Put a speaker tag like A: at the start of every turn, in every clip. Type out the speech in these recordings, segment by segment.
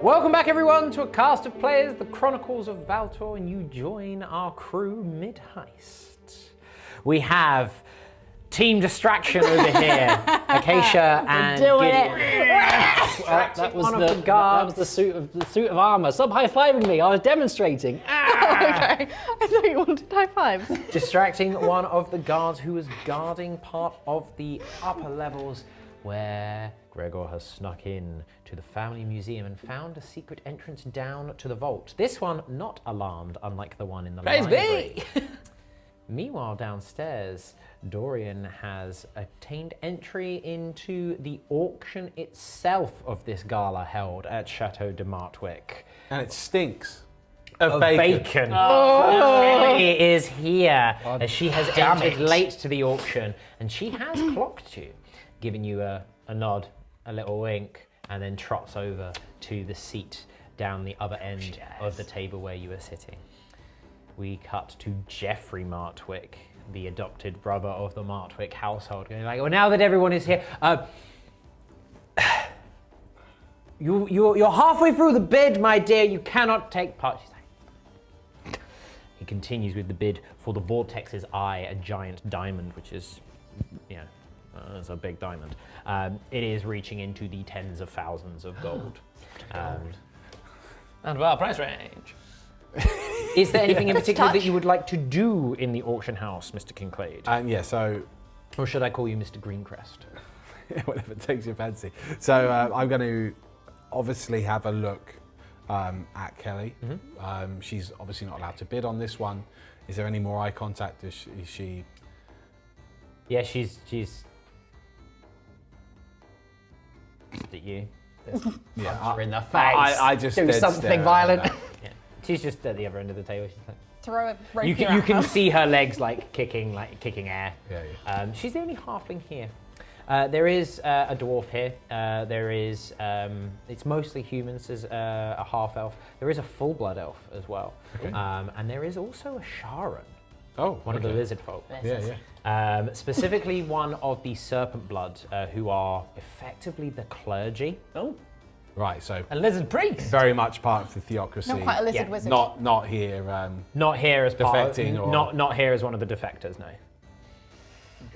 A: Welcome back, everyone, to a cast of players, the Chronicles of Valtor, and you join our crew mid-heist. We have Team Distraction over here, Acacia and Gideon.
B: That was the suit of armor. Stop high-fiving me. I was demonstrating.
C: Okay, I thought you wanted high fives.
A: Distracting one of the guards who was guarding part of the upper levels where Gregor has snuck in to the family museum and found a secret entrance down to the vault. This one not alarmed, unlike the one in the library. Meanwhile, downstairs, Dorian has obtained entry into the auction itself of this gala held at Chateau de Martwick.
D: And it stinks of bacon.
A: It is here, as she has entered late to the auction, and she has clocked you, giving you a nod, a little wink, and then trots over to the seat down the other end of the table where you were sitting. We cut to Geoffrey Martwick, the adopted brother of the Martwick household, going like, well, now that everyone is here, you're halfway through the bid, my dear, you cannot take part. She's like, he continues with the bid for the Vortex's Eye, a giant diamond, which is, it's a big diamond. It is reaching into the tens of thousands of gold.
B: And well, price range.
A: Is there anything in particular that you would like to do in the auction house, Mr. Kincaid? Or should I call you Mr. Greencrest?
D: Whatever takes your fancy. So I'm going to obviously have a look at Kelly. Mm-hmm. She's obviously not allowed to bid on this one. Is there any more eye contact? Is she?
A: Yeah, she's at you.
B: Yeah, in the face.
D: I just
C: do something violent.
A: Yeah. She's just at the other end of the table. She's like,
C: Throw a rapier
A: you
C: at
A: can
C: her.
A: see her legs kicking air.
D: Yeah.
A: She's the only halfling here. There is a dwarf here. There is it's mostly humans. There's a half elf. There is a full blood elf as well.
D: Okay.
A: And there is also a Sharon.
D: Oh,
A: one of the lizard folk.
D: Yeah.
A: Specifically one of the serpent blood, who are effectively the clergy.
B: Oh.
D: Right, so
B: a lizard priest.
D: Very much part of the theocracy.
C: Not quite a lizard wizard.
D: Not here.
A: Not here as part
D: defecting
A: of, not here as one of the defectors, no.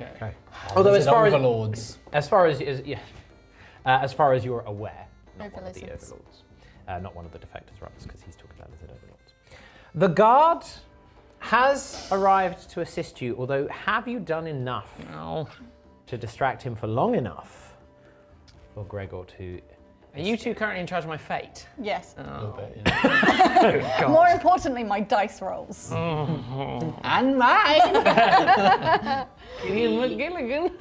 D: Okay.
A: Although as far
B: overlords.
A: as far as you're aware, not one of the overlords. Not one of the defectors, rather, because he's talking about lizard overlords. The guard has arrived to assist you, although have you done enough to distract him for long enough for Gregor to...
B: Are you two currently in charge of my fate?
C: Yes.
B: Oh.
C: More importantly, my dice rolls.
B: And mine. Gilligan.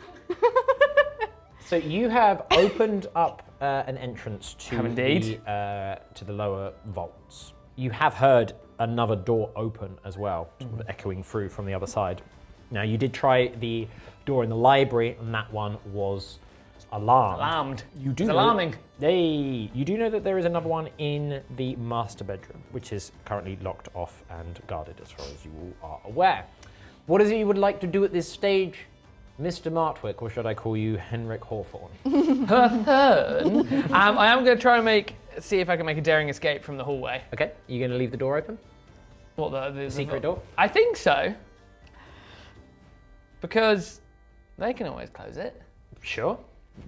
A: So you have opened up an entrance to
B: indeed.
A: To the lower vaults. You have heard another door open as well, sort of echoing through from the other side. Now you did try the door in the library, and that one was alarmed.
B: You do. It's alarming.
A: You do know that there is another one in the master bedroom, which is currently locked off and guarded, as far as you all are aware. What is it you would like to do at this stage, Mr. Martwick, or should I call you Henrik Hawthorne?
B: I am going to try and see if I can make a daring escape from the hallway.
A: Okay, you going to leave the door open?
B: What, the
A: secret door?
B: I think so. Because they can always close it.
A: Sure.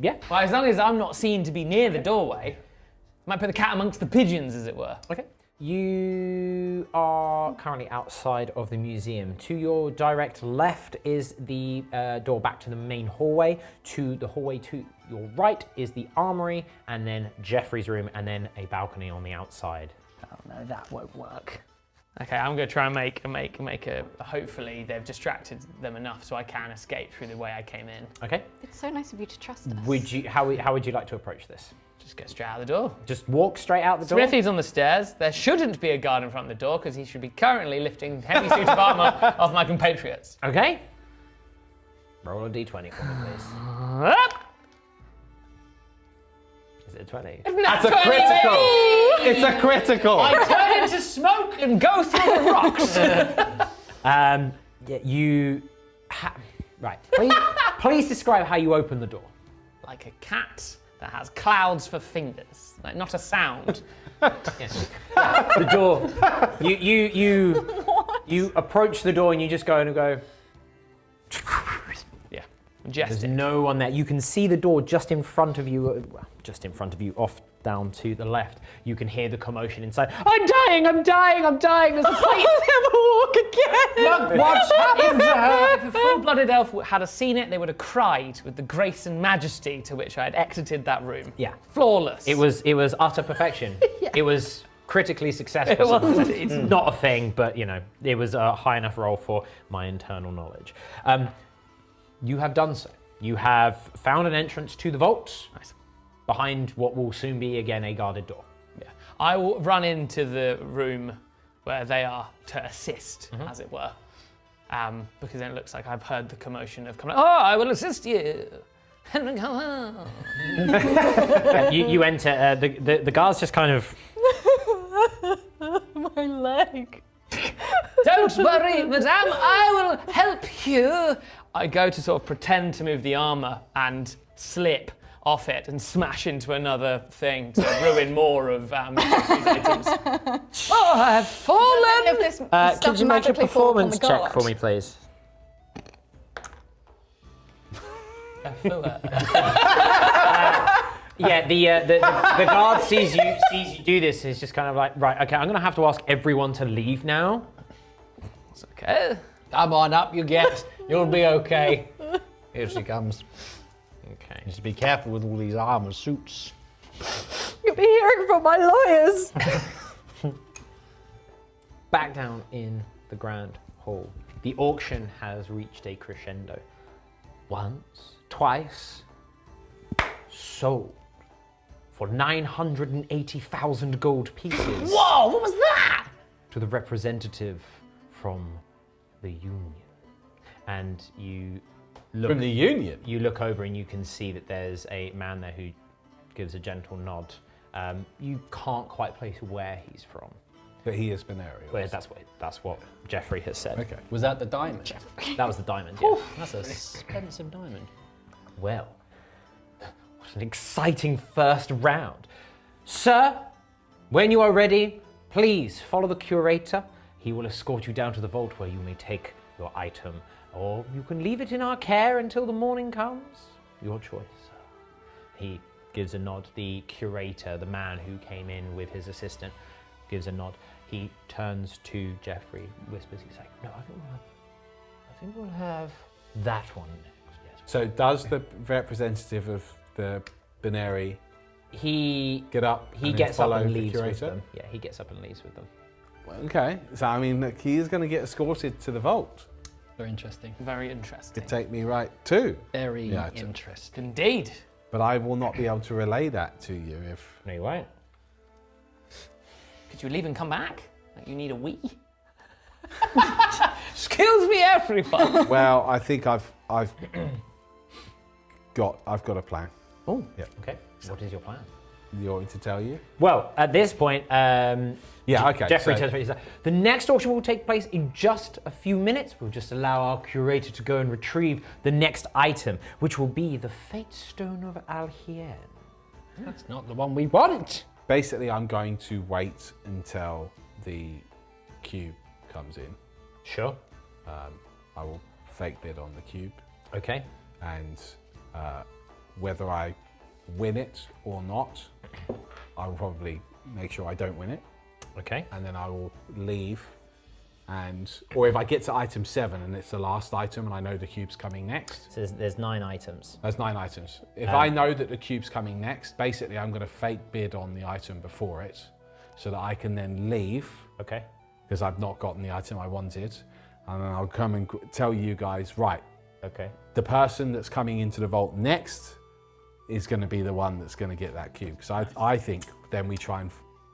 A: Yeah.
B: Well, as long as I'm not seen to be near the doorway, I might put the cat amongst the pigeons, as it were.
A: Okay. You are currently outside of the museum. To your direct left is the door back to the main hallway. To the hallway to your right is the armory, and then Geoffrey's room, and then a balcony on the outside.
B: Oh no, that won't work. Okay, I'm going to try and make a. Hopefully, they've distracted them enough so I can escape through the way I came in.
A: Okay.
C: It's so nice of you to trust us.
A: How would you like to approach this?
B: Just go straight out the door.
A: Just walk straight out the door?
B: Smithy's on the stairs. There shouldn't be a guard in front of the door because he should be currently lifting heavy suit of armor off my compatriots.
A: Okay. Roll a d20 for me, please. Is it a 20?
D: That's a critical! It's a critical!
B: I turn into smoke and go through the rocks.
A: Right. Please describe how you open the door.
B: Like a cat that has clouds for fingers. Like, not a sound.
A: The door. You approach the door and you just go and go.
B: Yeah,
A: There's
B: majestic.
A: no one there. You can see the door just in front of you. Well, just in front of you, off down to the left. You can hear the commotion inside. I'm dying! I'm dying! I'm dying! There's a plate.
B: I'll never walk again.
A: Look, what's happened to her?
B: If a full-blooded elf had seen it, they would have cried with the grace and majesty to which I had exited that room.
A: Yeah.
B: Flawless.
A: It was utter perfection. It was critically successful.
B: It was indeed.
A: It's not a thing, but you know, it was a high enough roll for my internal knowledge. You have done so. You have found an entrance to the vault.
B: Nice.
A: Behind what will soon be again a guarded door.
B: Yeah. I will run into the room where they are to assist, as it were. Because then it looks like I've heard the commotion of coming. Oh, I will assist you.
A: You enter. The guards just kind of.
C: My leg.
B: Don't worry, madame, I will help you. I go to sort of pretend to move the armor and slip off it and smash into another thing to ruin more of Jeffrey's items. Oh, I have fallen!
C: If this
A: Could
C: stuff
A: you make a
C: magically fall upon
A: performance
C: the
A: check
C: guard.
A: for me, please? Yeah, the guard sees you do this. Is just kind of like, right, okay, I'm gonna have to ask everyone to leave now.
B: It's okay.
E: Come on up, you get. You'll be okay. Here she comes.
A: Okay.
E: Just be careful with all these armor suits.
C: You'll be hearing from my lawyers.
A: Back down in the grand hall, the auction has reached a crescendo. Once, twice, sold for 980,000 gold pieces.
B: Whoa, what was that?
A: To the representative from the Union. And you look,
D: From the Union?
A: you look over and you can see that there's a man there who gives a gentle nod. You can't quite place where he's from.
D: But he has been aerial.
A: Well, that's what Jeffrey has said.
D: Okay.
E: Was that the diamond?
A: That was the diamond, yeah.
E: That's a expensive diamond.
A: Well, what an exciting first round. Sir, when you are ready, please follow the curator. He will escort you down to the vault where you may take your item, or you can leave it in our care until the morning comes. Your choice, sir. He gives a nod. The curator, the man who came in with his assistant, gives a nod. He turns to Jeffrey, whispers, he's like, no, I think we'll have that one next. Yes.
D: So does the representative of the Binary
A: He
D: get up
A: he
D: and
A: gets up
D: follow
A: and
D: the
A: leaves with
D: curator?
A: them. Yeah, he gets up and leaves with them.
D: Okay, so I mean, look, he is going to get escorted to the vault.
E: Very interesting.
B: Very interesting.
D: Could take me right too.
E: Very
D: Yeah,
E: interesting.
B: Indeed.
D: But I will not be able to relay that to you if...
A: No, you won't.
B: Could you leave and come back? Like you need a wee? Excuse me, everyone.
D: Well, I think I've got a plan.
A: Oh,
D: Yeah.
A: okay. What is your plan?
D: You want me to tell you?
A: Well, at this point,
D: Yeah, okay.
A: Jeffrey
D: so-
A: turns around. He's like, the next auction will take place in just a few minutes. We'll just allow our curator to go and retrieve the next item, which will be the Fate Stone of Alhien.
E: That's not the one we want.
D: Basically, I'm going to wait until the cube comes in.
A: Sure.
D: I will fake bid on the cube,
A: Okay.
D: and whether I win it or not, I will probably make sure I don't win it,
A: Okay.
D: and then I will leave. Or if I get to item 7 and it's the last item and I know the cube's coming next,
A: So there's 9 items.
D: there's 9 items. If I know that the cube's coming next, basically I'm going to fake bid on the item before it so that I can then leave
A: Okay.
D: because I've not gotten the item I wanted. And then I'll come and tell you guys, right,
A: Okay.
D: the person that's coming into the vault next is going to be the one that's going to get that cube. So I think then we try and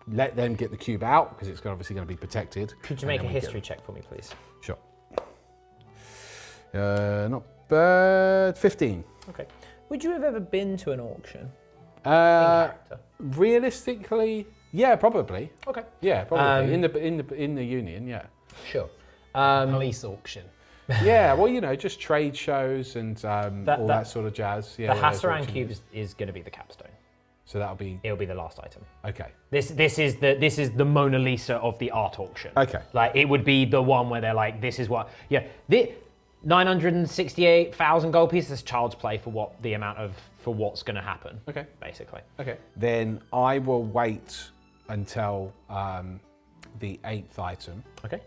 D: let them get the cube out because it's obviously going to be protected.
A: Could you
D: and
A: make a
D: then we get
A: history check for me, please?
D: Sure. Not bad. 15.
A: Okay. Would you have ever been to an auction?
D: Character. Realistically, yeah, probably.
A: Okay.
D: Yeah, probably. In the union, yeah.
A: Sure.
E: Police auction.
D: Yeah, well, you know, just trade shows and all that sort of jazz. Yeah,
A: The
D: yeah, those
A: Hasaran
D: auctions.
A: Cube is going to be the capstone.
D: So that'll be
A: It'll be the last item.
D: okay.
A: This is the Mona Lisa of the art auction.
D: Okay.
A: Like it would be the one where they're like, this is what 968,000 gold pieces is child's play for what's going to happen.
D: Okay.
A: Basically.
D: Okay. Then I will wait until the 8th item.
A: Okay.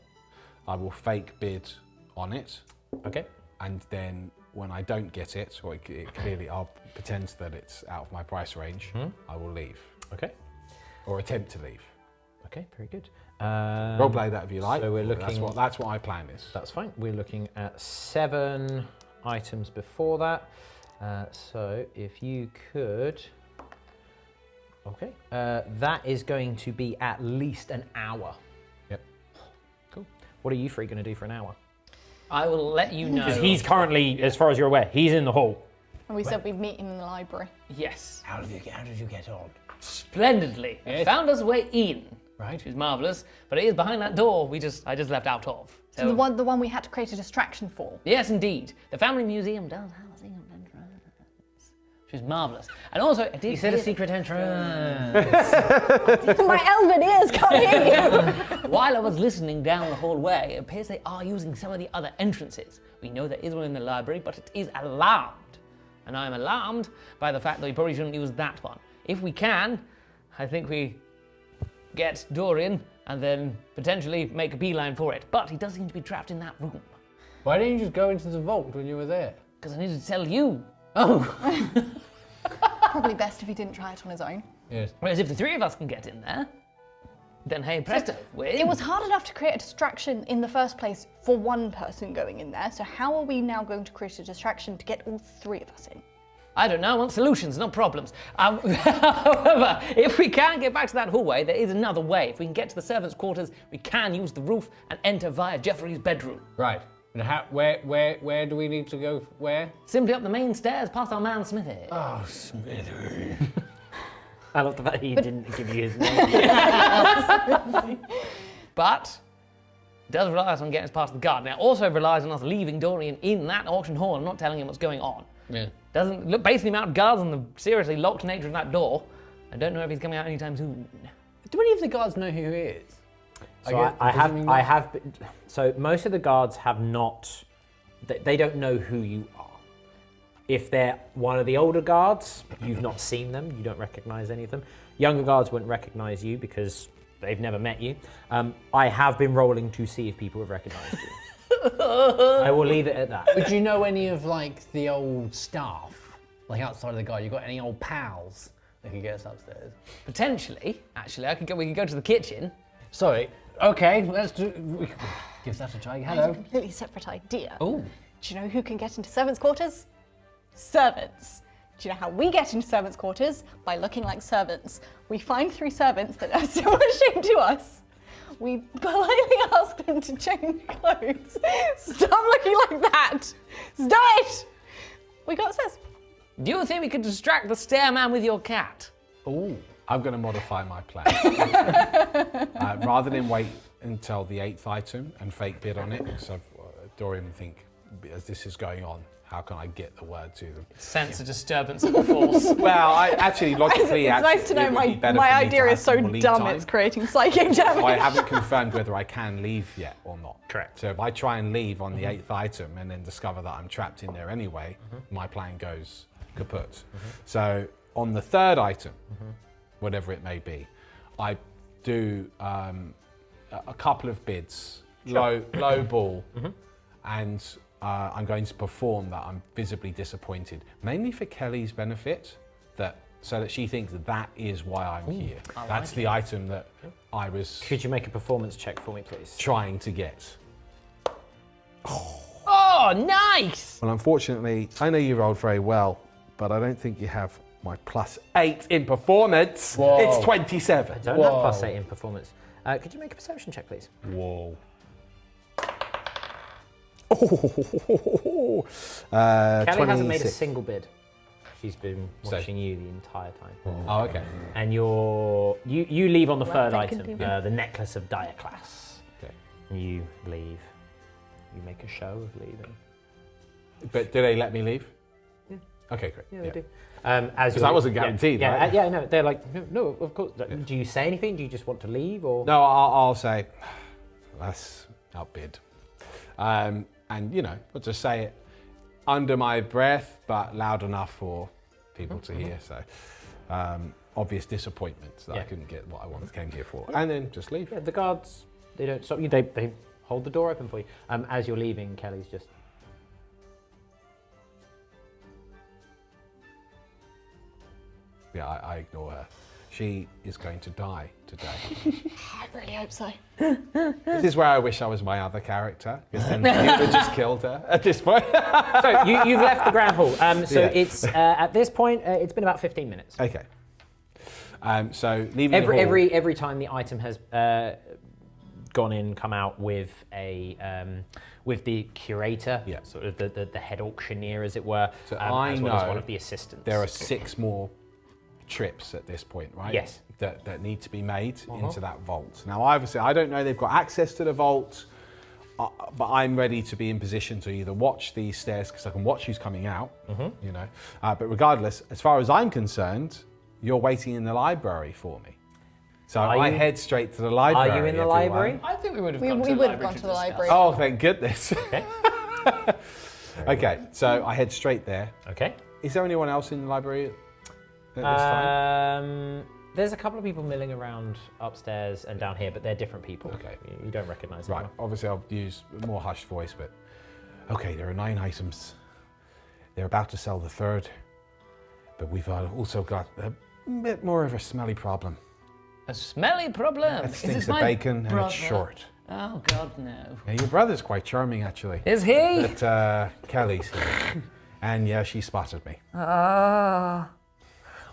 D: I will fake bid on it,
A: Okay.
D: and then when I don't get it, or it clearly I'll pretend that it's out of my price range, I will leave.
A: Okay.
D: Or attempt to leave.
A: Okay. Very good.
D: Roleplay that if you like.
A: So we're
D: That's
A: looking.
D: what my plan is.
A: That's fine. We're looking at 7 items before that. So if you could. Okay. That is going to be at least an hour.
D: Yep.
A: Cool. What are you three going to do for an hour?
B: I will let you know.
A: Because he's currently, as far as you're aware, he's in the hall.
C: And we said we'd meet him in the library.
B: Yes.
E: How did you get on?
B: Splendidly.
E: Yes.
B: Found us way in.
E: Right.
B: Which is marvellous. But it is behind that door I just left out of.
C: So the one we had to create a distraction for.
B: Yes, indeed. The family museum does have a secret entrance, which is marvellous. And also, I did
A: He said a
B: hear
A: secret entrance.
C: My elven ears can't hear you.
B: while I was listening down the hallway, it appears they are using some of the other entrances. We know there is one in the library, but it is alarmed. And I'm alarmed by the fact that we probably shouldn't use that one. If we can, I think we get Dorian and then potentially make a beeline for it. But he does seem to be trapped in that room.
E: Why didn't you just go into the vault when you were there?
B: Because I needed to tell you.
E: Oh.
C: Probably best if he didn't try it on his own.
E: Yes.
B: Whereas if the three of us can get in there, then hey presto, we're in.
C: It was hard enough to create a distraction in the first place for one person going in there, so how are we now going to create a distraction to get all 3 of us in?
B: I don't know, I want solutions, not problems. However, if we can get back to that hallway, there is another way. If we can get to the servants' quarters, we can use the roof and enter via Jeffrey's bedroom.
E: Right. And where do we need to go? Where?
B: Simply up the main stairs past our man Smithy.
E: Oh, Smithy.
A: I love the fact he didn't give you his name.
B: But it does rely on getting us past the guard. Now, it also relies on us leaving Dorian in that auction hall and not telling him what's going on.
E: Yeah.
B: Doesn't look based on the amount of guards and the seriously locked nature of that door. I don't know if he's coming out anytime soon.
E: Do any of the guards know who he is?
A: So I have. So most of the guards have not. They don't know who you are. If they're one of the older guards, you've not seen them. You don't recognise any of them. Younger guards wouldn't recognise you because they've never met you. I have been rolling to see if people have recognised you. I will leave it at that.
E: But do you know any of like the old staff, like outside of the guard? You got any old pals that could get us upstairs?
B: Potentially, actually, we could go to the kitchen.
E: Sorry. Okay, let's do. Give that a try.
C: I have
E: Hello.
C: a completely separate idea.
E: Oh.
C: Do you know who can get into servants' quarters? Servants. Do you know how we get into servants' quarters? By looking like servants. We find 3 servants that are similar shaped to us. We politely ask them to change clothes. Stop looking like that. Stop it! We got upstairs.
B: Do you think we could distract the stairman with your cat?
E: Oh.
D: I'm going to modify my plan. Rather than wait until the 8th item and fake bid on it, so Dorian would think, as this is going on, how can I get the word to them?
B: Sense a disturbance of the force.
D: Well, I actually, logically,
C: It's nice to know
D: it would be better
C: my
D: for me
C: idea
D: to
C: is
D: have
C: so
D: more lead
C: dumb
D: time.
C: it's creating psychic damage.
D: I haven't confirmed whether I can leave yet or not.
A: Correct.
D: So if I try and leave on the 8th item and then discover that I'm trapped in there anyway, my plan goes kaput. So on the 3rd item, whatever it may be, I do a couple of bids, low ball, and I'm going to perform that I'm visibly disappointed, mainly for Kelly's benefit, so that she thinks that is why I'm here. That's the item that I was
A: Could you make a performance check for me, please?
D: trying to get.
B: Oh, nice!
D: Well, unfortunately, I know you rolled very well, but I don't think you have my +8 in performance.
E: Whoa.
D: It's 27.
A: I don't have +8 in performance. Could you make a perception check, please?
D: Whoa.
A: Kelly hasn't made a
D: 26.
A: single bid. She's been watching you the entire time.
D: Oh, okay.
A: And you leave on the 3rd
C: they
A: item,
C: continue.
A: the necklace of Dioclas.
D: Okay.
A: You leave. You make a show of leaving.
D: But do they let me leave? Okay, great.
A: Yeah, they do. As
D: Because that wasn't guaranteed,
A: yeah,
D: right?
A: Yeah, no, they're like, no, of course. Do you say anything? Do you just want to leave, or?
D: No, I'll say, let's outbid. And, I'll just say it under my breath, but loud enough for people to hear. So, obvious disappointment that I couldn't get what I came here for. And then just leave.
A: Yeah, the guards, they don't stop you. They hold the door open for you. As you're leaving, Kelly's just...
D: Yeah, I ignore her. She is going to die today.
C: I really hope so.
D: This is where I wish I was my other character, because then he would have just killed her at this point.
A: So you've left the Grand Hall. So
D: Yeah.
A: it's at this point it's been about 15 minutes.
D: Okay. So leaving the hall,
A: Every time the item has gone in, come out with with the curator,
D: Yeah.
A: sort of the head auctioneer, as it were,
D: So
A: as well as
D: know
A: one of the assistants.
D: there are 6 more trips at this point, right?
A: Yes.
D: That need to be made into that vault. Now, obviously, I don't know they've got access to the vault, but I'm ready to be in position to either watch these stairs, because I can watch who's coming out, but regardless, as far as I'm concerned, you're waiting in the library for me. So I head straight to the library.
A: Are you in the
D: everyone.
A: library?
B: I think we would have
C: We
B: gone to the
C: would have
B: library
C: gone to the
B: discuss.
C: library.
D: Oh, thank goodness.
A: Okay.
D: Okay, so I head straight there.
A: Okay.
D: Is there anyone else in the library at this time?
A: There's a couple of people milling around upstairs and down here, but they're different people.
D: Okay.
A: You don't recognise them.
D: Right, obviously I'll use a more hushed voice, but okay, there are 9 items. They're about to sell the 3rd, but we've also got a bit more of a smelly problem.
B: A smelly problem.
D: It
B: Is
D: stinks
B: this
D: of
B: my
D: bacon and
B: brother?
D: it's short.
B: Oh God, no.
D: Yeah, your brother's quite charming, actually.
B: Is he?
D: But Kelly's here. And yeah, she spotted me.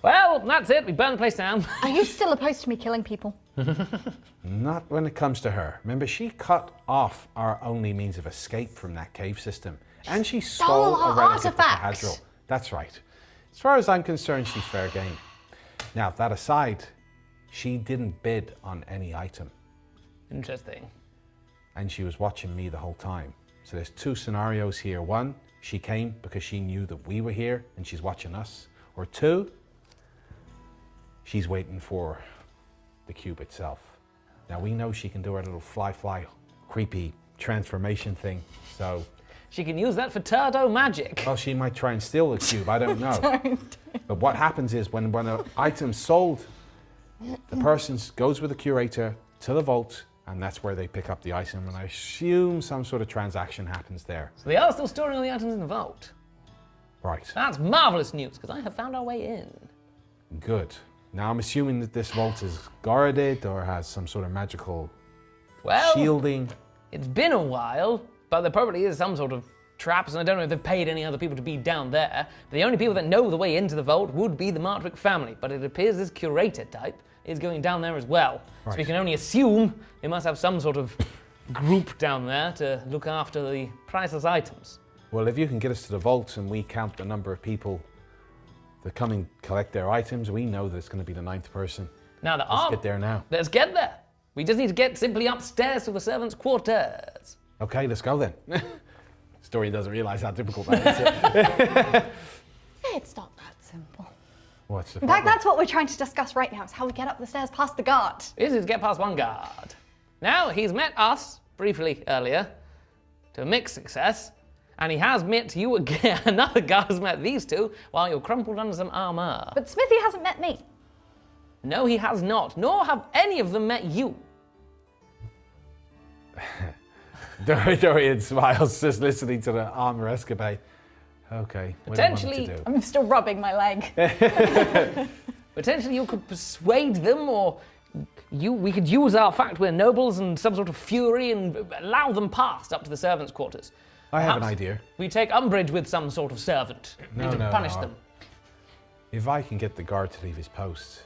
B: Well, that's it. We burn the place down.
C: Are you still opposed to me killing people?
D: Not when it comes to her. Remember, she cut off our only means of escape from that cave system. And she stole
C: our
D: a relic of the
C: artifact.
D: Cathedral. That's right. As far as I'm concerned, she's fair game. Now, that aside, she didn't bid on any item.
B: Interesting.
D: And she was watching me the whole time. So there's 2 scenarios here. 1, she came because she knew that we were here and she's watching us. Or 2, she's waiting for the cube itself. Now we know she can do her little fly, creepy transformation thing. So,
B: She can use that for turdo magic.
D: well, she might try and steal the cube. I don't know. But what happens is when an item's sold, the person goes with the curator to the vault, and that's where they pick up the item. And I assume some sort of transaction happens there.
B: So they are still storing all the items in the vault.
D: Right.
B: That's marvelous news, because I have found our way in.
D: Good. Now I'm assuming that this vault is guarded or has some sort of magical
B: Well,
D: shielding.
B: it's been a while, but there probably is some sort of traps, and I don't know if they've paid any other people to be down there. But the only people that know the way into the vault would be the Martrick family, but it appears this curator type is going down there as well. So we
D: Right.
B: can only assume they must have some sort of group down there to look after the priceless items.
D: Well, if you can get us to the vault and we count the number of people that come and collect their items, we know that it's going to be the 9th person.
B: Now there
D: Let's
B: are.
D: get there now.
B: Let's get there. We just need to get simply upstairs to the servants' quarters.
D: Okay, let's go then. Story doesn't realize how difficult that is.
C: It's not that simple.
D: What's the
C: In fact,
D: problem?
C: that's what we're trying to discuss right now, is how we get up the stairs past the guard.
B: This is to get past one guard. Now, he's met us briefly earlier to mixed success, and he has met you again. Another guard has met these 2 while you're crumpled under some armor.
C: But Smithy hasn't met me.
B: No, he has not, nor have any of them met you.
D: Dorian smiles, just listening to the armor escapade. Okay, what do you want me
B: Potentially-
D: to do?
C: I'm still rubbing my leg.
B: Potentially you could persuade them, or we could use our fact we're nobles and some sort of fury and allow them past up to the servants' quarters.
D: I have an
B: Perhaps
D: idea.
B: We take umbrage with some sort of servant and to punish them.
D: If I can get the guard to leave his post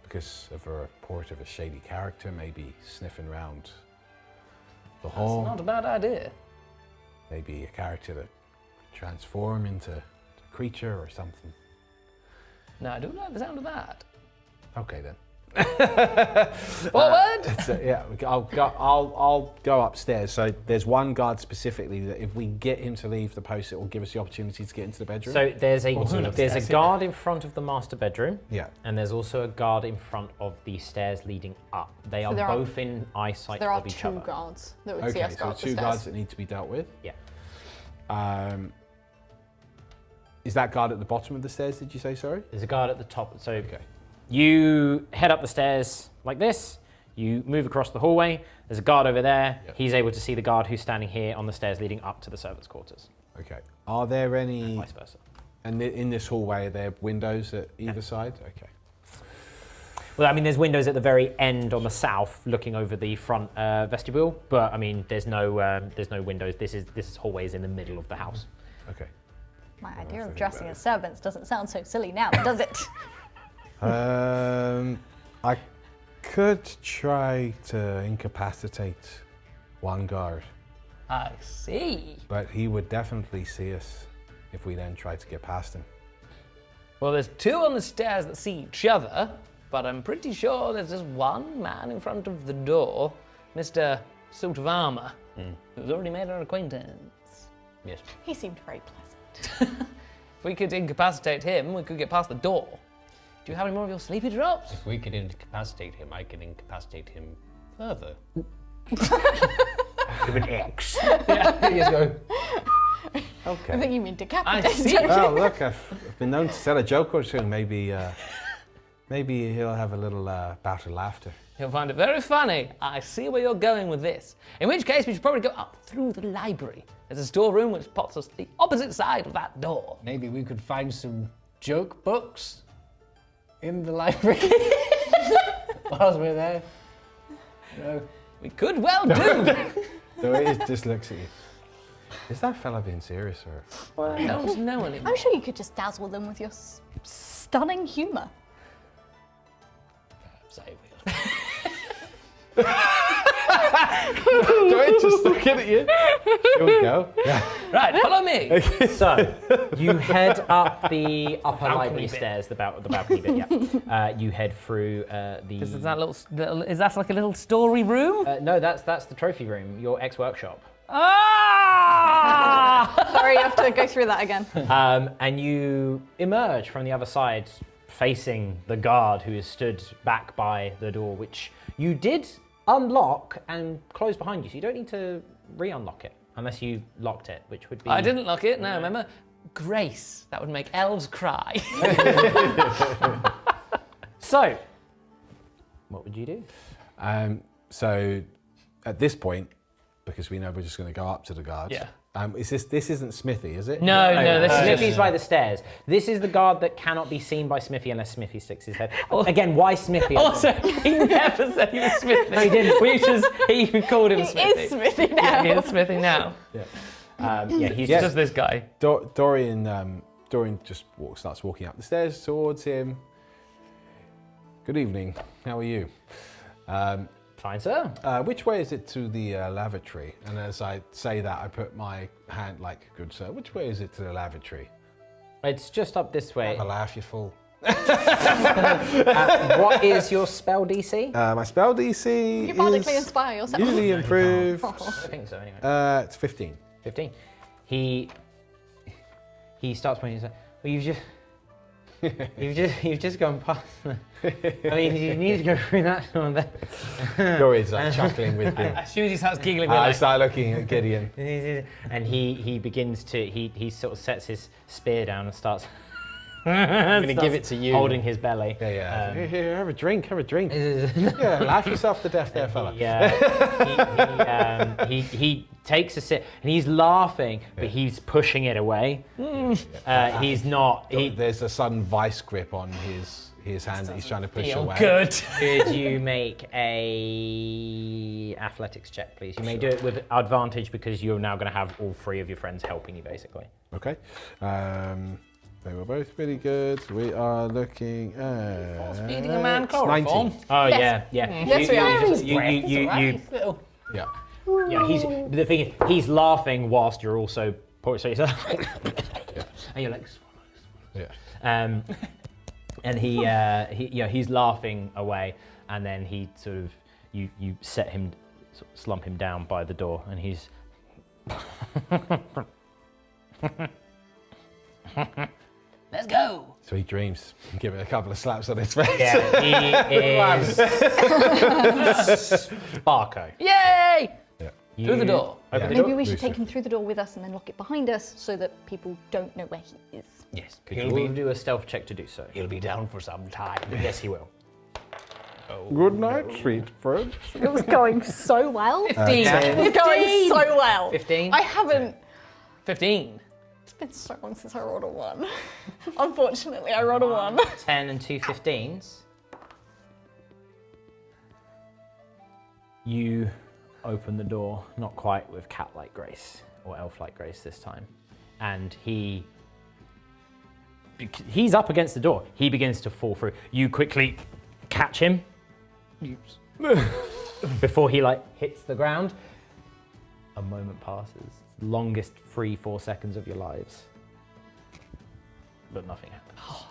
D: because of a report of a shady character maybe sniffing around the hall,
B: Not a bad idea.
D: maybe a character that transform into a creature or something.
B: No, I do like the sound of that.
D: Okay then,
B: Forward!
D: So, yeah, I'll go upstairs. So there's one guard specifically that if we get him to leave the post, it will give us the opportunity to get into the bedroom.
A: So there's a
B: upstairs,
A: guard in front of the master bedroom.
D: Yeah.
A: And there's also a guard in front of the stairs leading up. They are
C: there are-
A: both in eyesight
C: There are
A: of each
C: two
A: other.
C: guards that would see
D: Okay,
C: us go
D: so
C: up the
D: two
C: stairs.
D: guards that need to be dealt with.
A: Yeah.
D: Is that guard at the bottom of the stairs? Did you say sorry?
A: There's a guard at the top. So
D: Okay.
A: you head up the stairs like this. You move across the hallway. There's a guard over there.
D: Yep.
A: He's able to see the guard who's standing here on the stairs leading up to the servants' quarters.
D: Okay. Are there any?
A: Vice versa.
D: And in this hallway, are there windows at either side? Okay.
A: Well, I mean, there's windows at the very end on the south, looking over the front vestibule. But I mean, there's no windows. This hallway is in the middle of the house.
D: Okay.
C: My idea
D: feeling
C: of dressing
D: better.
C: as servants doesn't sound so silly now, does it?
D: I could try to incapacitate one guard,
B: I see.
D: but he would definitely see us if we then tried to get past him.
B: Well, there's two on the stairs that see each other, but I'm pretty sure there's just one man in front of the door, Mr. Suit of Armor, who's already made our acquaintance.
E: Yes.
C: He seemed very pleasant.
B: If we could incapacitate him, we could get past the door. Do you have any more of your sleepy drops?
E: If we could incapacitate him, I can incapacitate him further.
A: With an X.
E: Yes, go.
C: I
D: Okay.
C: think you mean
B: I
C: decapitate.
B: see.
D: Well, look, I've been known to tell a joke or two. Maybe he'll have a little bout of laughter.
B: You'll find it very funny. I see where you're going with this. In which case, we should probably go up through the library. There's a storeroom which pops us the opposite side of that door.
E: Maybe we could find some joke books in the library whilst we're there. No.
B: We could well do.
D: So it just looks at you. Is that fella being serious or?
B: I don't know anymore.
C: I'm sure you could just dazzle them with your stunning humour.
E: Say
D: Do I just looking at you? Here we go. Yeah.
B: Right, follow me.
A: So you head up the upper
B: Balcony
A: library
B: bit.
A: stairs, the balcony bit. Yeah. You head through the.
B: Is that like a little story room?
A: No, that's the trophy room. Your ex-workshop.
B: Ah!
C: Sorry, you have to go through that again.
A: And you emerge from the other side, facing the guard who is stood back by the door, which you did unlock and close behind you. So you don't need to re-unlock it unless you locked it, which would be.
B: I didn't lock it. No, remember? Grace. That would make elves cry.
A: So, what would you do?
D: So at this point, because we know we're just going to go up to the guards.
B: Yeah.
D: This isn't Smithy, is it?
B: No, this is
A: Smithy's by the stairs. This is the guard that cannot be seen by Smithy unless Smithy sticks his head. Again, why Smithy?
B: Also, he never said he was Smithy.
A: No, he didn't.
B: He called him
C: He
B: Smithy.
C: is Smithy now.
B: He is Smithy now.
A: Yeah, he's
D: Yes.
B: Just this guy.
D: Dorian just starts walking up the stairs towards him. Good evening. How are you?
A: fine, sir.
D: Which way is it to the lavatory? And as I say that, I put my hand like, good sir, which way is it to the lavatory?
A: It's just up this way.
D: Have a laugh, you fool.
A: What is your spell DC?
D: My spell DC
C: You bardically
D: is
C: inspire yourself.
D: usually improved.
A: I think so, anyway.
D: It's 15.
A: 15. He starts pointing. He's like, well, you've just gone past. I mean, you need to go through that one there.
D: Dorian's like chuckling with him.
B: As soon as he starts giggling, we're
D: I
B: like,
D: start looking at Gideon.
A: And he begins to he sort of sets his spear down and starts.
E: I'm going to give it to you.
A: Holding his belly.
D: Yeah.
A: Um,
D: Here, have a drink, Yeah, laugh yourself to death there, fella.
A: He takes a sip and he's laughing, but he's pushing it away. He's not.
D: There's a sudden vice grip on his hand that he's trying to push
B: feel
D: away.
B: good.
A: Could you make a athletics check, please? You may do it with advantage because you're now going to have all three of your friends helping you, basically.
D: Okay. They were both really good. We are looking at
B: Force feeding a man chloroform.
D: 19.
A: Oh
C: Yes.
A: yeah.
C: Yes, we are.
D: Yeah.
A: Yeah, the thing is, he's laughing whilst you're also so and you're like,
D: Yeah.
A: And he's laughing away, and then he sort of you set him, sort of slump him down by the door, and he's. Let's go.
D: Sweet dreams. Give it a couple of slaps on his face.
A: Yeah, he is Sparko.
B: Yay!
D: Yeah.
B: Through the door.
A: Open the
C: Maybe
A: door.
C: we should
D: Lucifer.
C: take him through the door with us and then lock it behind us so that people don't know where he is.
A: Yes. Could you all do a stealth check to do so?
E: He'll be down for some time.
A: Yes, he will.
D: Good night, sweet friend.
C: It was going so well.
B: 15.
C: It was going so well.
A: 15.
C: I haven't.
B: 15.
C: It's been so long since I rolled a 1. Unfortunately, I rolled a 1.
A: 10 and 2 15s. You open the door, not quite with cat-like grace or elf-like grace this time, and he's up against the door. He begins to fall through. You quickly catch him before he hits the ground. A moment passes. Longest 3-4 seconds of your lives, but nothing happens.
B: Oh,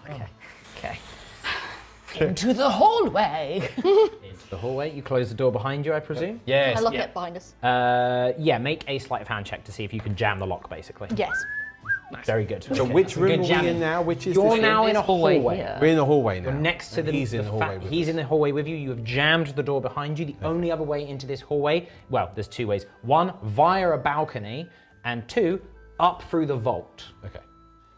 B: okay. Into the hallway.
A: Into the hallway. You close the door behind you, I presume.
E: Yes.
C: I lock
B: yeah.
C: it behind us.
A: Yeah, make a sleight of hand check to see if you can jam the lock, basically.
C: Yes.
A: Very good.
D: So which room are we
B: jamming.
D: in now? Which is
A: You're
D: this
A: now
D: room?
A: in a hallway.
D: We're in the hallway now.
A: You're next to
D: And
A: the.
D: He's in the hallway.
A: He's in the hallway with you. You have jammed the door behind you. The only other way into this hallway, well, there's two ways. One, via a balcony, and two, up through the vault.
D: Okay.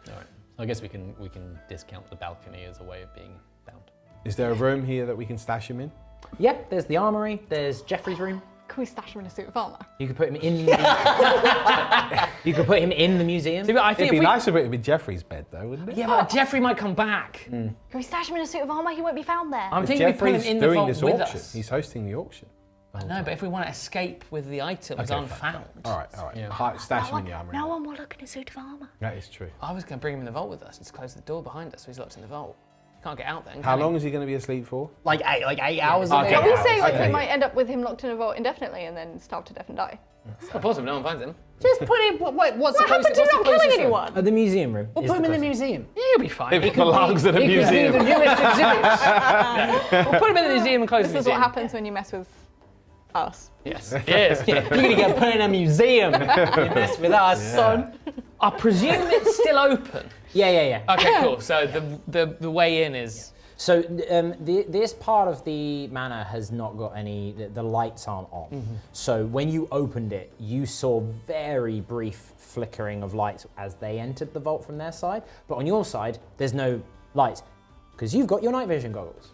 E: All right. I guess we can discount the balcony as a way of being bound.
D: Is there a room here that we can stash him in?
A: Yeah, there's the armory. There's Jeffrey's room.
C: Can we stash him in a suit of armor?
A: You could put him in. You could put him in the museum.
B: See, but I think
D: It'd be
B: if we,
D: nice if it would be Jeffrey's bed, though, wouldn't it?
B: yeah, but Jeffrey might come back.
C: Can we stash him in a suit of armor? He won't be found there.
B: I'm thinking we put him
D: Jeffrey's
B: in the
D: doing
B: vault
D: this
B: with
D: auction.
B: us.
D: He's hosting the auction.
B: No, but if we want to escape with the items
D: Okay, fine,
B: unfound,
D: All right.
E: Yeah.
D: Hi, stash him in the armory.
C: No one will look in a suit of armor.
D: That is true.
B: I was going to bring him in the vault with us and just close the door behind us so he's locked in the vault. Can't get out then.
D: How
B: can he?
D: long is he going to be asleep for?
E: Like 8 hours.
D: Okay.
C: But we
D: Yeah,
C: say
D: okay.
C: we might end up with him locked in a vault indefinitely and then starve to death and die.
B: It's not possible, no one finds him.
E: Just put him. What's
C: What happened to not killing anyone?
A: The museum room.
E: We'll
A: is
E: put him in the
A: closest.
E: museum.
B: Yeah, he'll be fine.
D: It belongs at a
E: He could be the
D: museum.
E: newest exhibits.
B: We'll put him in the museum and close
C: This
B: the
C: is
B: museum.
C: what happens when you mess with us.
B: Yes. Yes.
A: You're gonna get put in a museum. You mess with us, son.
B: I presume it's still open.
A: Yeah.
B: Okay, cool. So the way in is.
A: So this part of the manor has not got any. The lights aren't on.
B: Mm-hmm.
A: So when you opened it, you saw very brief flickering of lights as they entered the vault from their side. But on your side, there's no lights because you've got your night vision goggles.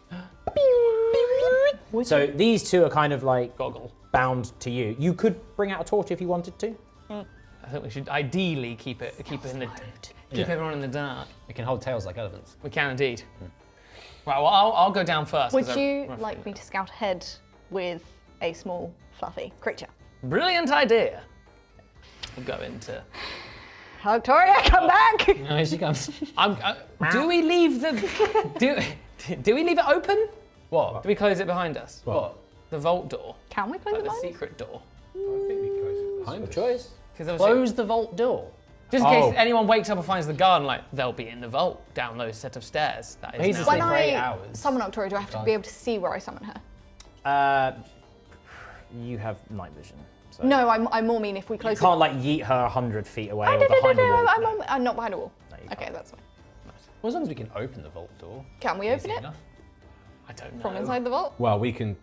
A: So these two are kind of like
B: Goggle.
A: bound to you. You could bring out a torch if you wanted to.
B: I think we should ideally keep everyone in the dark.
E: We can hold tails like elephants.
B: We can indeed. Right. Well, I'll go down first. 'cause
C: Would
B: I'm
C: you
B: roughly-
C: like me to scout ahead with a small, fluffy creature?
B: Brilliant idea. We'll go into.
C: Victoria, come back!
E: No, here she comes.
B: Do we leave the? Do we leave it open?
E: What?
B: Do we close it behind us?
E: What?
B: The vault door,
C: Can we close
B: like
C: the
B: the
C: blinds?
B: secret door.
D: I think we close it behind us.
A: Choice.
B: Because
E: Close the vault door.
B: just in case
D: Oh.
B: anyone wakes up and finds the garden, like they'll be in the vault down those set of stairs. That is
E: He's
B: now.
E: asleep.
C: When
E: for 8
C: I
E: hours.
C: summon Victoria, do I have to be able to see where I summon her?
A: You have night vision. So
C: No, I more mean if we
A: You
C: close
A: can't like yeet her 100 feet away
C: Oh,
A: or
C: no,
A: behind a wall.
C: I'm not behind a wall.
A: No, you
C: Okay,
A: can't.
C: that's fine.
E: Well, as long as we can open the vault door.
C: Can we open
E: easy
C: it
E: enough.
B: I don't know.
C: from inside the vault?
D: Well, we can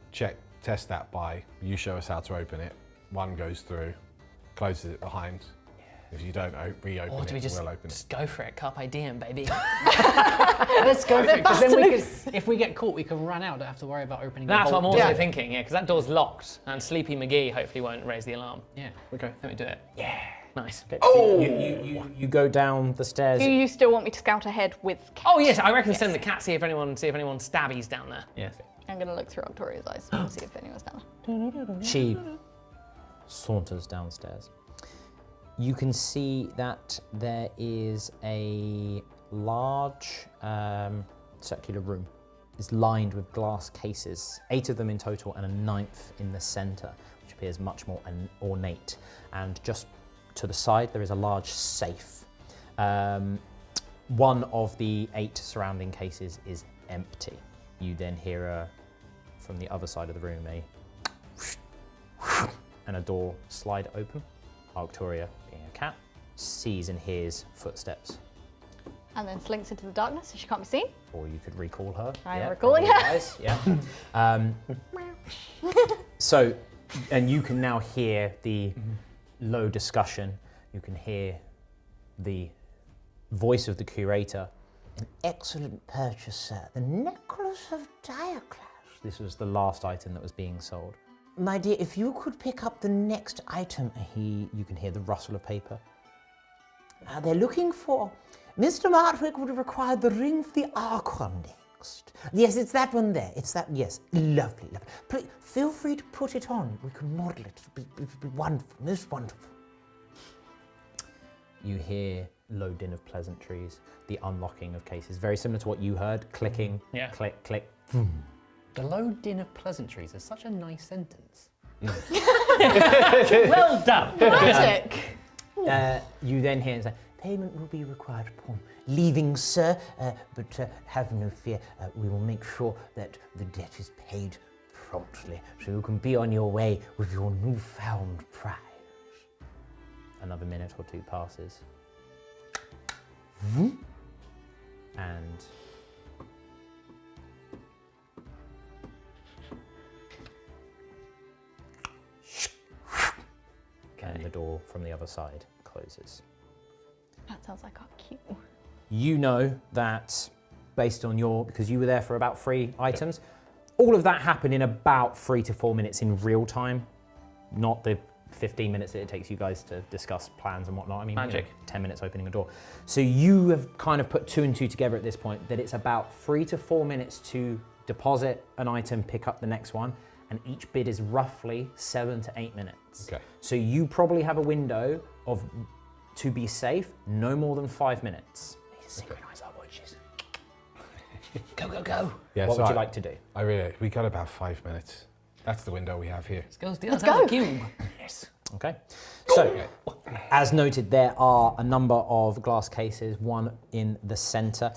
D: test that by you show us how to open it. One goes through, closes it behind. If you don't reopen
B: Or do we
D: it,
B: just,
D: we'll open it.
B: just go for it? Carpe diem, baby.
E: Let's go for it. Because then
C: bastards.
E: if we get caught, we can run out. Don't have to worry about opening
B: That's
E: the
B: what I'm
E: vault
B: also
C: Yeah.
B: thinking, yeah, because that door's locked, and Sleepy McGee hopefully won't raise the alarm.
E: Yeah.
D: Okay.
B: Let me do it. Yeah. Nice.
A: Oh! You go down the stairs.
C: Do you still want me to scout ahead with cat?
B: Oh yes, I reckon send the cat, see if anyone stabbies down there.
A: Yes.
C: I'm going to look through Victoria's eyes and see if anyone's down there.
A: She saunters downstairs. You can see that there is a large circular room. It's lined with glass cases, 8 of them in total and a 9th in the center, which appears much more ornate. And just to the side, there is a large safe. one of the 8 surrounding cases is empty. You then hear from the other side of the room and a door slide open. Arcturia, being a cat, sees and hears footsteps.
C: And then slinks into the darkness so she can't be seen.
A: Or you could recall her.
C: I'm recalling her.
A: Guys. Yeah. So, and you can now hear the low discussion. You can hear the voice of the curator. An excellent purchase, sir. The necklace of Dioclase. This was the last item that was being sold. My dear, if you could pick up the next item, you can hear the rustle of paper. They're looking for... Mr. Martwick would require the ring for the Archon next. Yes, it's that one there. It's that, yes. Lovely, lovely. Please, feel free to put it on. We can model it. It'll be wonderful, most wonderful. You hear low din of pleasantries, the unlocking of cases. Very similar to what you heard. Clicking, click, click. Boom.
E: The low din of pleasantries is such a nice sentence.
B: Well done.
C: Magic!
A: You then hear and say, payment will be required upon leaving, sir, but have no fear. We will make sure that the debt is paid promptly, so you can be on your way with your newfound prize. Another minute or two passes. And and the door from the other side closes.
C: That sounds like our cue.
A: You know that based on because you were there for about 3 items, all of that happened in about 3 to 4 minutes in real time, not the 15 minutes that it takes you guys to discuss plans and whatnot. I mean,
B: Magic.
A: 10 minutes opening a door. So you have kind of put 2 and 2 together at this point, that it's about 3 to 4 minutes to deposit an item, pick up the next one, and each bid is roughly 7 to 8 minutes.
D: Okay.
A: So you probably have a window of, to be safe, no more than 5 minutes. We need to synchronize our watches. Go, go, go.
D: Yeah,
A: What
D: so
A: would you like to do?
D: We got about 5 minutes. That's the window we have here.
B: Let's go. Cube.
A: Yes. Okay. So, as noted, there are a number of glass cases, one in the center.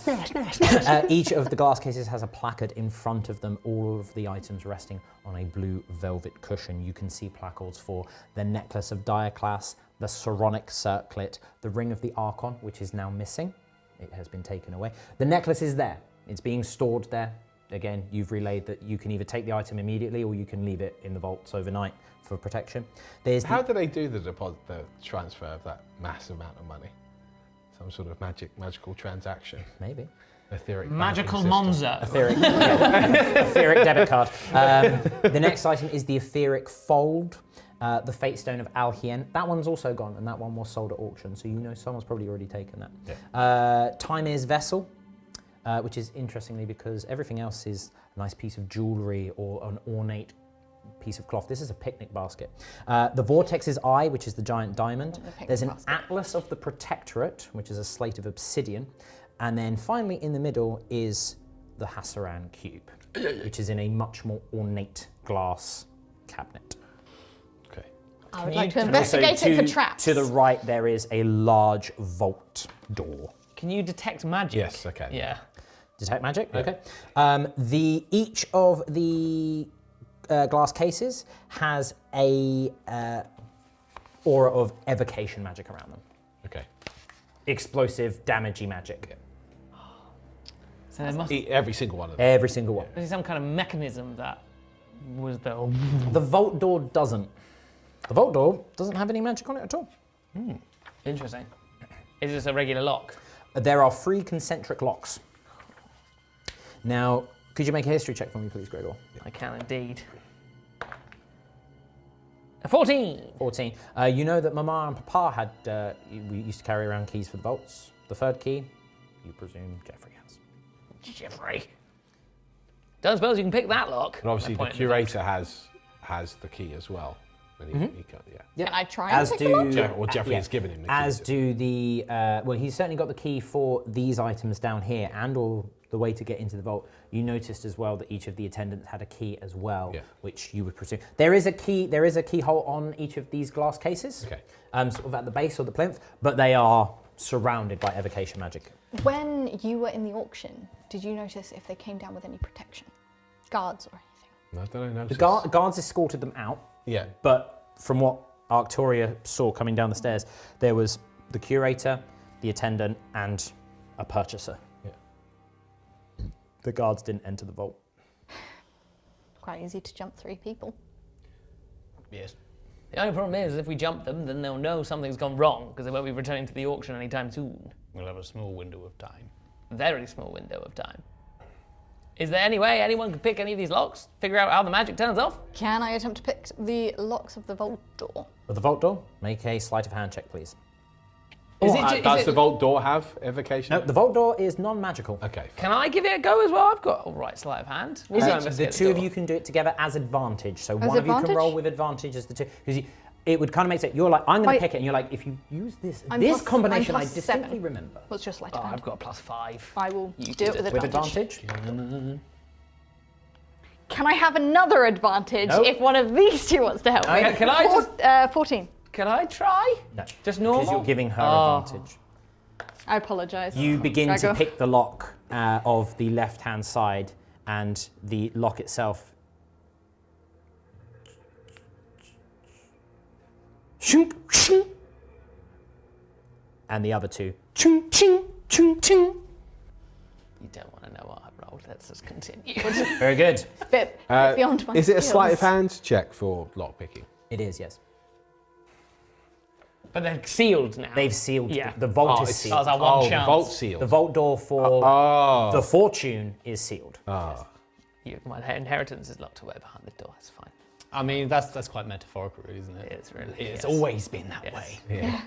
A: Each of the glass cases has a placard in front of them, all of the items resting on a blue velvet cushion. You can see placards for the necklace of Dioclase, the Saronic circlet, the ring of the Archon, which is now missing. It has been taken away. The necklace is there. It's being stored there. Again, you've relayed that you can either take the item immediately or you can leave it in the vaults overnight for protection.
D: How do they do the transfer of that mass amount of money? Some sort of magical transaction?
A: Maybe.
D: Etheric
B: Magical
D: banking system.
B: Monzo.
A: Etheric debit card. The next item is the Etheric Fold, the Fate Stone of Alhien. That one's also gone, and that one was sold at auction, so you know someone's probably already taken that. Yeah. Timir's Vessel, which is interestingly because everything else is a nice piece of jewelry or an ornate piece of cloth. This is a picnic basket. The Vortex's Eye, which is the giant diamond. There's an Atlas of the Protectorate, which is a slate of obsidian. And then finally in the middle is the Hasaran Cube, which is in a much more ornate glass cabinet.
D: Okay.
C: I would like to investigate it for traps.
A: To the right, there is a large vault door.
B: Can you detect magic?
D: Yes, I can.
B: Yeah.
A: Detect magic? Yeah. Okay. Each of the glass cases has a aura of evocation magic around them.
D: Okay.
A: Explosive, damagey magic.
D: Yeah.
B: So there must
D: Every single one of them.
A: Every single one.
B: be some kind of mechanism that was the...
A: The vault door doesn't. The vault door doesn't have any magic on it at all.
B: Interesting. Is this a regular lock?
A: There are 3 concentric locks. Now, could you make a history check for me, please, Gregor?
B: I can indeed. A 14!
A: 14. You know that Mama and Papa had, we used to carry around keys for the vaults. The 3rd key, you presume Jeffrey has.
B: Jeffrey. Don't suppose you can pick that lock.
D: And obviously the curator has the key as well. When he got,
A: Yep.
C: Can I try and pick them up?
D: Or Jeffrey has given him the key.
A: As do the, well, he's certainly got the key for these items down here and or the way to get into the vault. You noticed as well that each of the attendants had a key as well, which you would presume. There is a keyhole on each of these glass cases, sort of at the base or the plinth, but they are surrounded by evocation magic.
C: When you were in the auction, did you notice if they came down with any protection? Guards or anything?
D: Not that I know.
A: The guards escorted them out,
D: Yeah.
A: but from what Arctoria saw coming down the stairs, there was the curator, the attendant, and a purchaser.
D: Yeah.
A: The guards didn't enter the vault.
C: Quite easy to jump 3 people.
B: Yes. The only problem is, if we jump them, then they'll know something's gone wrong, because they won't be returning to the auction anytime soon.
E: We'll have a small window of time.
B: Very small window of time. Is there any way anyone can pick any of these locks? Figure out how the magic turns off?
C: Can I attempt to pick the locks of the vault door?
A: For the vault door, make a sleight of hand check, please.
D: Does the vault door have evocation?
A: No, the vault door is non-magical.
D: Okay.
B: Can I give it a go as well? I've got all right sleight of hand. We'll go
A: The
B: investigate
A: two of
B: door.
A: you can do it together as advantage. So
C: As
A: one of you
C: advantage?
A: can roll with advantage as the two. Because it would kind of make sense. You're like, I'm going
C: Wait.
A: to pick it, and you're like, if you use this
C: I'm
A: this
C: plus-
A: combination,
C: I'm
A: I
C: plus
A: distinctly
C: 7.
A: remember.
C: What's your sleight
B: Oh,
C: of hand?
B: I've got a +5.
C: I will
B: You
C: do it
B: did
C: with
A: With
C: advantage.
A: advantage?
C: Can I have another advantage
A: Nope.
C: if one of these two wants to help me?
B: Okay, can I just-
C: 14.
B: Can I try?
A: No.
B: Just normal?
A: Because you're giving her
B: Oh.
A: advantage.
C: I apologise.
A: You begin to
C: Gregor.
A: pick the lock of the left-hand side, and the lock itself. Shunk, shunk. And the other two. Chung, ching, chung, ching.
B: You don't want to know what I rolled. Let's just continue.
A: Very good.
C: Bit beyond my
D: Is it a sleight of
C: skills.
D: hand check for lock picking?
A: It is, yes.
B: But they're sealed now.
A: They've sealed.
B: Yeah.
A: The vault
D: Oh,
A: is
D: it's-
A: sealed.
B: That was our one
D: Oh, the
B: chance.
D: vault seal.
A: The vault door for
D: Oh.
A: the fortune is sealed.
B: My inheritance is locked away behind the door. It's fine.
E: I mean, that's quite metaphorical, isn't it?
B: It's really.
E: It's
B: yes.
E: always been that
B: Yes.
E: way.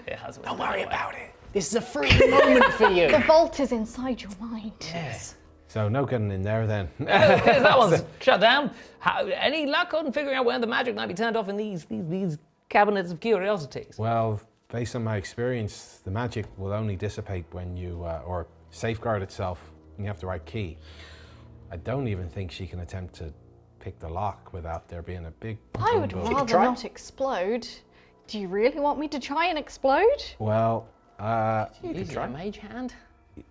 B: It has. Don't worry about it.
E: This is a free moment for you.
C: The vault is inside your mind.
B: Yes.
D: So no getting in there then.
B: Because that one's shut down. Any luck on figuring out where the magic might be turned off in these cabinets of curiosities?
D: Well, based on my experience, the magic will only dissipate when you, or safeguard itself when you have the right key. I don't even think she can attempt to pick the lock without there being a big
C: I would
D: boom.
C: rather
A: try.
C: not explode. Do you really want me to try and explode?
D: Well,
B: Is it a mage hand?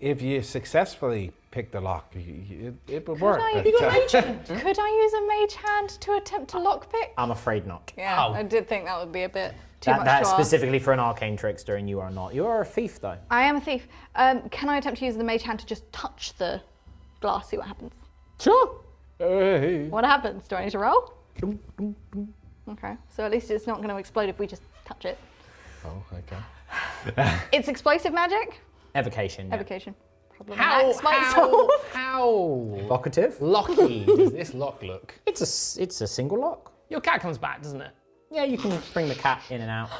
D: if you successfully pick the lock, it would work.
C: I,
D: but,
C: could I use a mage hand to attempt to lockpick?
A: I'm afraid not.
C: Yeah,
E: Oh.
C: I did think that would be a bit too much
A: That's
C: to ask.
A: specifically for an arcane trickster, and you are not. You are a thief, though.
C: I am a thief. Can I attempt to use the mage hand to just touch the glass, see what happens?
A: Sure.
D: Hey.
C: What happens? Do I need to roll? Okay, so at least it's not going to explode if we just touch it.
D: Oh, okay.
C: It's explosive magic?
A: Evocation. Yeah.
C: Evocation. Problem
E: How,
C: X might
E: how,
C: solve.
E: how
A: Evocative.
E: locky does this lock look?
A: It's a single lock.
B: Your cat comes back, doesn't it?
A: Yeah, you can bring the cat in and out.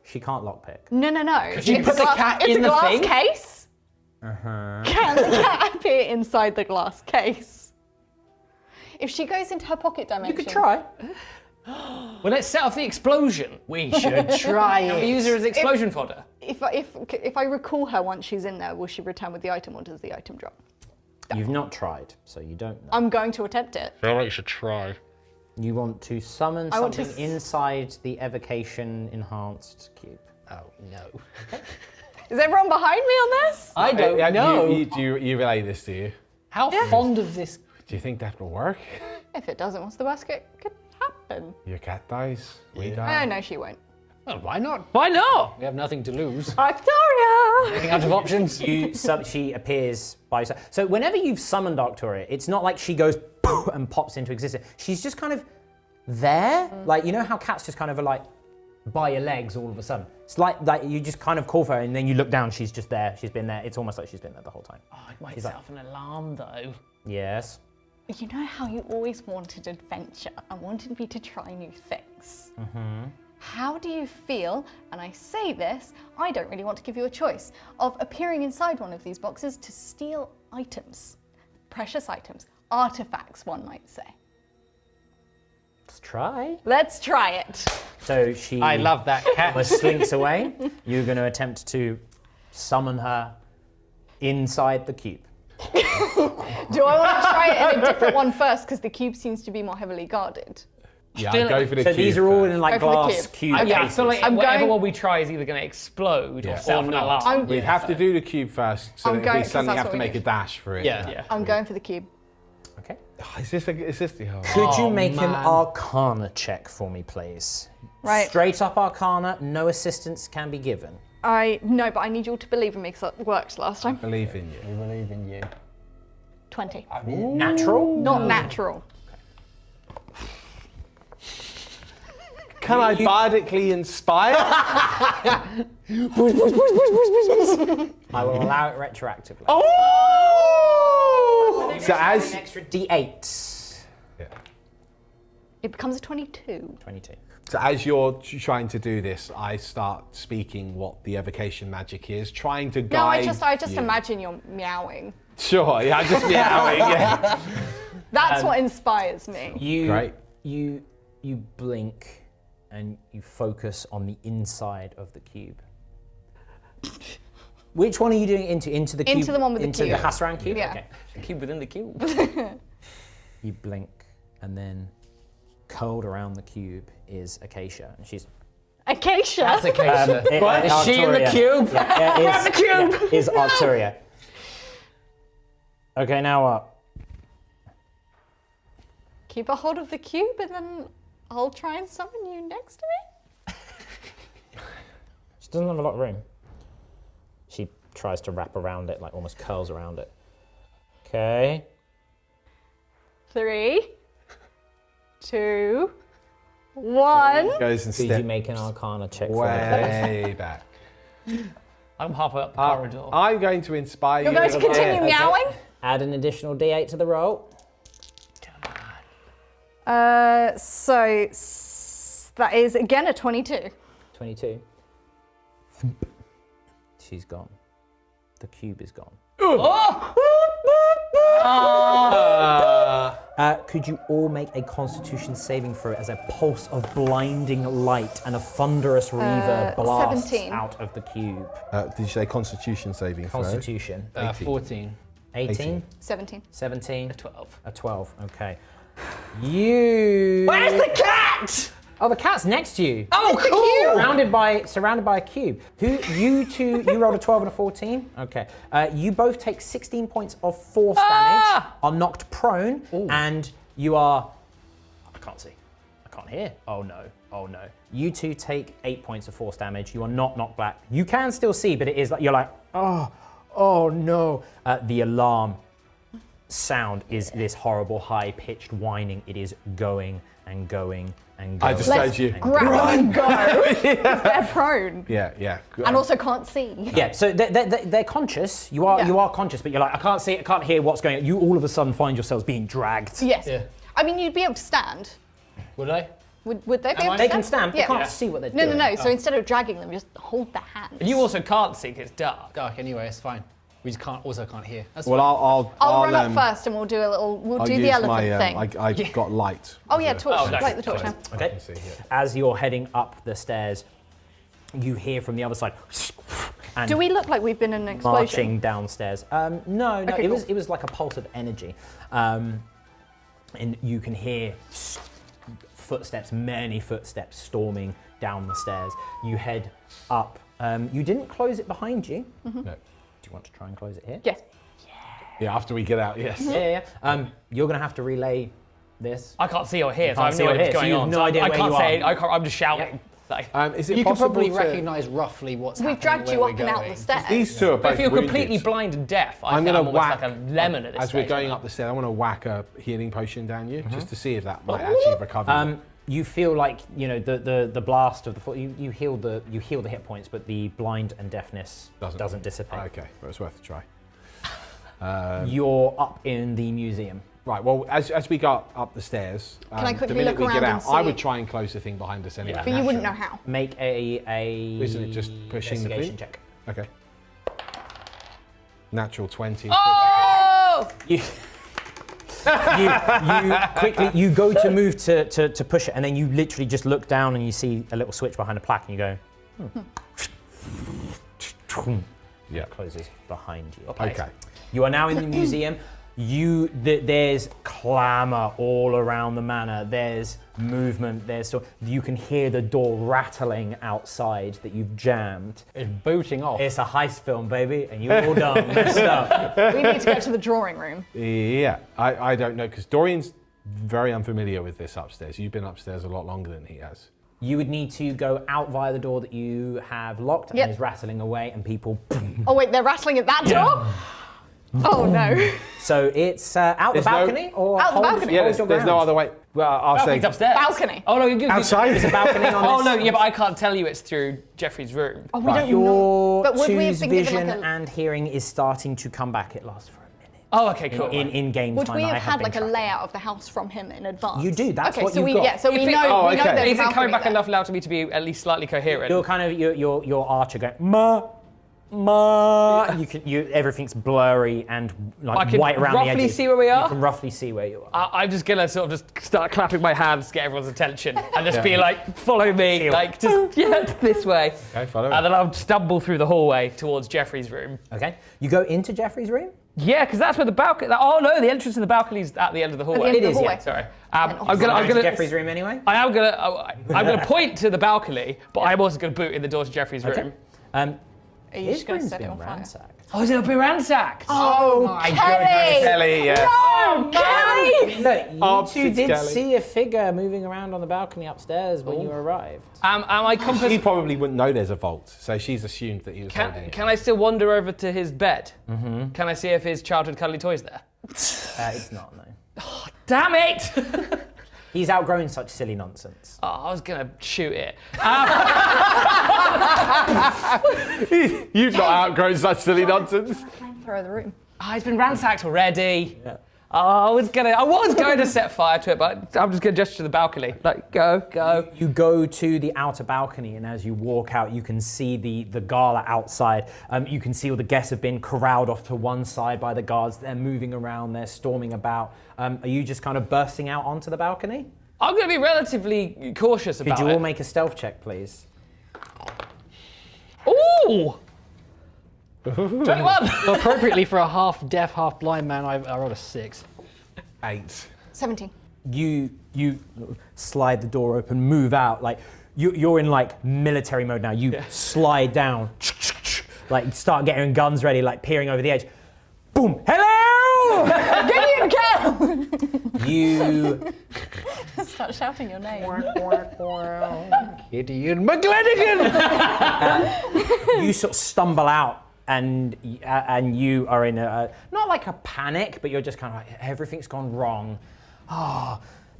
A: She can't lockpick.
C: No.
B: you
C: It's
B: put
C: a
B: the
C: glass,
B: cat
C: it's
B: in
C: a
B: the
C: glass
B: thing?
C: case. Can the cat appear inside the glass case? If she goes into her pocket dimension.
A: You could try.
B: Well, let's set off the explosion.
E: We should try
B: We
E: it.
B: use her as explosion fodder.
C: If I recall her once she's in there, will she return with the item or does the item drop?
A: You've not tried, so you don't know.
C: I'm going to attempt it.
E: I feel like you should try.
A: You want to summon
C: I want to
A: something inside the evocation enhanced cube.
E: Oh no.
C: Is everyone behind me on this?
E: I don't
D: Yeah,
E: know.
D: You relay this to you.
E: How fond of this?
D: Do you think that will work?
C: If it doesn't, what's the worst that could happen?
D: Your cat dies. We
C: Oh,
D: die.
C: no, she won't.
E: Well, why not?
B: Why not?
E: We have nothing to lose.
C: Victoria!
E: Running out of options.
A: She appears by yourself. So whenever you've summoned Arctoria, it's not like she goes poof and pops into existence. She's just kind of there. Like, you know how cats just kind of are like by your legs all of a sudden? It's like you just kind of call for her and then you look down, she's just there. She's been there. It's almost like she's been there the whole time.
B: Oh, it might
A: She's
B: set
A: like-
B: off an alarm though.
A: Yes.
C: You know how you always wanted adventure and wanted me to try new things? How do you feel, and I say this, I don't really want to give you a choice, of appearing inside one of these boxes to steal items, precious items, artifacts, one might say.
A: Let's try.
C: Let's try it.
A: So she
E: I love that cat.
A: almost slinks away. You're going to attempt to summon her inside the cube.
C: Do I want to try it in a different one first, because the cube seems to be more heavily guarded?
D: Yeah,
B: Still-
D: I'd go for the
A: So
D: cube
A: these are all
D: first.
A: in like
C: Go for the
A: glass
C: cube.
A: cube
B: Yeah, I
A: cases.
B: feel like
C: I'm
B: whatever
C: going-
B: one we try is either going to explode
D: Yeah.
B: or set off an
E: not.
B: alarm.
D: We'd have to do the cube first, so
C: I'm
D: that if
C: going-
D: we
C: 'cause
D: suddenly
C: that's
D: have
C: what
D: to
C: we
D: make a
C: need.
D: dash for it.
E: Yeah.
C: I'm going for the cube.
A: Okay.
D: Oh, is this the oh.
A: Could you
E: Oh,
A: make an
E: man.
A: Arcana check for me, please?
C: Right.
A: Straight up Arcana, no assistance can be given.
C: No, but I need you all to believe in me because that worked last time.
D: believe in you?
E: We believe in you.
C: 20.
A: Natural?
C: Not natural.
D: Can I bardically inspire?
A: I will allow it retroactively.
D: Oh! So
A: An
D: as
A: extra D8.
D: yeah.
C: It becomes a 22.
A: 22.
D: So as you're trying to do this, I start speaking what the evocation magic is, trying to guide.
C: No, I just
D: you.
C: imagine you're meowing.
D: Sure, yeah, I'm just meowing. Yeah.
C: That's what inspires me.
A: You,
D: Great.
A: you blink and you focus on the inside of the cube. Which one are you doing into? Into the cube?
C: Into the one with the
A: into
C: cube.
A: the Hasaran cube?
C: Yeah.
A: Okay.
B: Cube within the cube.
A: You blink and then curled around the cube is Acacia. And she's
C: Acacia.
E: Acacia.
B: Is she in the
A: Arcturia.
B: cube?
A: Yeah,
B: Grab the cube!
A: yeah, is Arcturia. Okay, now what?
C: Keep a hold of the cube and then I'll try and summon you next to me.
A: She doesn't have a lot of room. She tries to wrap around it, like almost curls around it. Okay.
C: 3, 2, 1.
D: Goes and
A: Could you
D: step
A: make an Arcana check for me?
D: way back.
B: I'm halfway up the corridor.
D: I'm going to inspire
C: You're
D: you.
C: going to
D: a little
C: continue
D: bit.
C: meowing?
A: Add an additional D8 to the roll.
C: That is again a 22.
A: 22. She's gone. The cube is gone. Could you all make a Constitution saving throw as a pulse of blinding light and a thunderous reverb blasts
C: 17.
A: out of the cube?
D: Did you say Constitution saving throw?
A: Constitution.
E: 14.
A: 18,
C: 17.
A: 17,
B: 12.
A: a 12. Okay. You.
B: Where's the cat?
A: Oh, the cat's next to you.
B: Oh, cool!
A: Surrounded by a cube. You rolled a 12 and a 14. Okay. You both take 16 points of force damage, are knocked prone, and you are. I can't see. I can't hear. Oh no. Oh no. You two take 8 points of force damage. You are not knocked back. You can still see, but it is like you're like, oh no. The alarm sound is this horrible high-pitched whining. It is going and going and going.
D: I just
C: Let's
D: told you.
C: grab and go. They're prone.
D: Yeah.
C: And also can't see.
A: Yeah, so they're conscious. You are conscious, but you're like, I can't see it, I can't hear what's going on. You all of a sudden find yourselves being dragged.
C: Yes.
E: Yeah.
C: I mean, you'd be able to stand.
E: Would I?
C: Would they be able to
A: They
C: stand?
A: can stand, but they
C: Yeah.
A: can't see what they're
C: No,
A: doing.
C: So instead of dragging them, just hold their hands.
B: And you also can't see because it's dark.
E: Dark anyway, it's fine. We just can't hear. That's
D: Well,
E: fine.
C: I'll run up first and we'll do We'll do the
D: use
C: elephant
D: my,
C: thing.
D: I got light.
C: Oh yeah, torch.
B: Oh, nice.
C: Light the torch now.
A: Okay.
D: See here.
A: As you're heading up the stairs, you hear from the other side, and
C: Do we look like we've been in an explosion?
A: marching downstairs. No,
C: Okay,
A: it was like a pulse of energy, and you can hear footsteps, many footsteps storming down the stairs. You head up. You didn't close it behind you.
C: Mm-hmm.
D: No.
A: Do you want to try and close it here?
C: Yes.
D: Yeah, after we get out, yes.
A: Yeah. You're gonna have to relay this.
B: I can't see or hear, so
A: can't
B: I have
A: see
B: no
A: or
B: idea
A: hear,
B: what's
A: so
B: going
A: you have
B: on.
A: no
B: So
A: idea
B: I
A: where
B: can't
A: you
B: say.
A: are.
B: I'm just shouting. Like,
D: Is it
E: You can
D: possible
E: probably
D: to...
E: recognise roughly what's happening.
C: We've dragged you
E: where
C: up
E: we're
C: and out
E: going.
C: the stairs.
D: These two are
B: but
D: both
B: if you're
D: wounded.
B: completely blind and deaf,
D: I'm
B: think
D: going to
B: almost
D: whack,
B: like a lemon at this
D: as we're
B: stage,
D: going
B: aren't
D: up the stairs, I want to whack a healing potion down you, just to see if that might actually recover you.
A: You feel like the blast of the foot. You heal the hit points, but the blind and deafness doesn't dissipate.
D: Okay, but it's worth a try.
A: You're up in the museum.
D: Right, well, as we go up the stairs,
C: Can I
D: the
C: quickly
D: minute
C: look
D: we
C: around
D: get
C: and
D: out, I
C: see?
D: would try and close the thing behind us anyway.
C: But you wouldn't know how.
A: Make a
D: Isn't it just pushing the
A: investigation
D: thing?
A: check.
D: Okay. Natural 20.
C: Oh!
A: You quickly go to move to push it, and then you literally just look down and you see a little switch behind a plaque, and you go.
D: Yeah.
A: It closes behind you.
D: Okay.
A: You are now in the museum. There's clamour all around the manor. There's movement. You can hear the door rattling outside that you've jammed.
E: It's booting off.
A: It's a heist film, baby, and you're all done, messed up.
C: We need to go to the drawing room.
D: Yeah, I don't know, because Dorian's very unfamiliar with this upstairs. You've been upstairs a lot longer than he has.
A: You would need to go out via the door that you have locked
C: Yep.
A: and is rattling away, and people.
C: Oh wait, they're rattling at that door? Oh no.
A: So it's out
D: There's
A: the
D: no-
A: balcony or
C: Out the
A: hold-
C: balcony.
D: Yeah,
A: hold your
D: there's no
A: ground.
D: other way. Well, I'll say
B: Balcony's upstairs.
C: Balcony.
B: Oh no, you
D: outside.
A: There's a balcony on
B: Oh
A: this.
B: no, yeah, but I can't tell you it's through Jeffrey's room.
C: Oh, we don't know.
A: Your
C: But would we have
A: two's
C: been given
A: vision
C: like a...
A: and hearing is starting to come back. It lasts for a minute.
B: Oh, okay, cool.
A: In game
C: Would
A: time,
C: we
A: I
C: have had
A: been
C: like a
A: tracking.
C: layout of the house from him in advance?
A: You do, that's
C: okay,
A: what
C: so
A: you've
C: we,
A: got.
C: Yeah, so
B: If
C: we
B: it-
C: know,
D: Oh,
C: we know
D: okay.
C: there's
B: Is
C: a
B: it coming
C: balcony
B: back
C: there.
B: enough loud to me to be at least slightly coherent?
A: You're kind of your archer going ma. Everything's blurry and like
B: I can
A: white around the
B: roughly
A: edges.
B: see where we are?
A: You can roughly see where you are.
B: I'm just gonna sort of just start clapping my hands to get everyone's attention and just be like, follow me, like just this way.
D: Okay, follow
B: And then I'll stumble through the hallway towards Jeffrey's room.
A: Okay, you go into Jeffrey's room.
B: Yeah, because that's where the balcony. Oh no, the entrance to the balcony's at the end of the hallway.
C: end of
A: It
C: the
A: is,
C: hallway.
A: yeah.
B: Sorry.
C: And
B: I'm gonna.
A: Jeffrey's room anyway.
B: I'm gonna point to the balcony, but I'm also gonna boot in the door to Jeffrey's room.
A: Um,
C: Are you
A: his
C: just going to
A: room's
C: set it
A: been
C: on fire?
A: ransacked.
B: Oh, is it be ransacked?
C: Oh,
A: my
C: Kelly!
D: Kelly, yeah.
C: Oh, Kelly!
A: Look, you
D: Ops,
A: two
D: it's
A: did
D: Kelly.
A: see a figure moving around on the balcony upstairs when you arrived.
B: Am I compass?
D: She probably wouldn't know there's a vault, so she's assumed that he was holding it.
B: Can I still wander over to his bed? Mm-hmm. Can I see if his childhood cuddly toy's there?
A: It's not, no.
B: Damn it!
A: He's outgrown such silly nonsense.
B: Oh, I was gonna shoot it.
D: You've not outgrown such silly nonsense.
C: Throw the room.
B: Oh, it's been ransacked already. Yeah. Oh, I was going to set fire to it, but I'm just gonna gesture to the balcony. Like, go.
A: You go to the outer balcony, and as you walk out, you can see the gala outside. You can see all the guests have been corralled off to one side by the guards. They're moving around, they're storming about. Are you just kind of bursting out onto the balcony?
B: I'm gonna be relatively cautious about
A: Could you
B: it.
A: all make a stealth check, please?
B: Ooh! 21!
E: Well, appropriately for a half deaf, half blind man, I rolled a 6.
D: 8.
C: 17.
A: You slide the door open, move out. Like you're in like military mode now. You slide down, like start getting guns ready, like peering over the edge. Boom! Hello!
C: Gideon Kell!
A: You
C: Start shouting your name.
E: Gideon McGlennigan!
A: you sort of stumble out. And you are in not like a panic, but you're just kind of like, everything's gone wrong.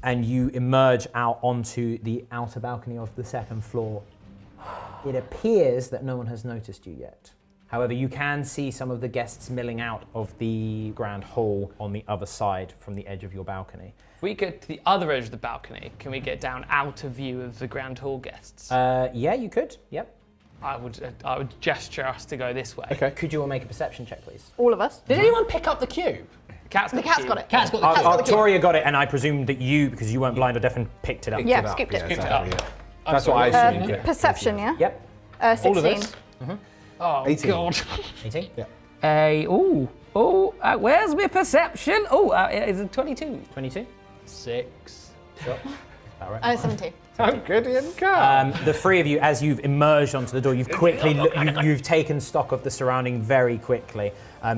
A: And you emerge out onto the outer balcony of the second floor. It appears that no one has noticed you yet. However, you can see some of the guests milling out of the grand hall on the other side from the edge of your balcony.
B: If we get to the other edge of the balcony, can we get down out of view of the grand hall guests?
A: Yeah, you could. Yep.
B: I would gesture us to go this way.
D: Okay.
A: Could you all make a perception check, please?
C: All of us.
E: Did anyone pick up the cube?
B: Cat's
C: The cat's got it.
E: Cat's got the cube.
A: Arctoria got it, and I presume that you, because you weren't blind or deaf, and picked it up.
C: Yeah, scooped it.
D: exactly, yeah. That's what I assumed. yeah.
C: Perception, yeah?
A: Yep.
C: 16.
E: All of us?
B: Oh,
D: 18.
B: God.
A: 18.
B: Where's my perception? Is it 22?
A: 22.
E: 6.
A: All right.
C: 17.
D: Oh, Gideon Kell.
A: The three of you, as you've emerged onto the door, you've quickly you've taken stock of the surrounding very quickly.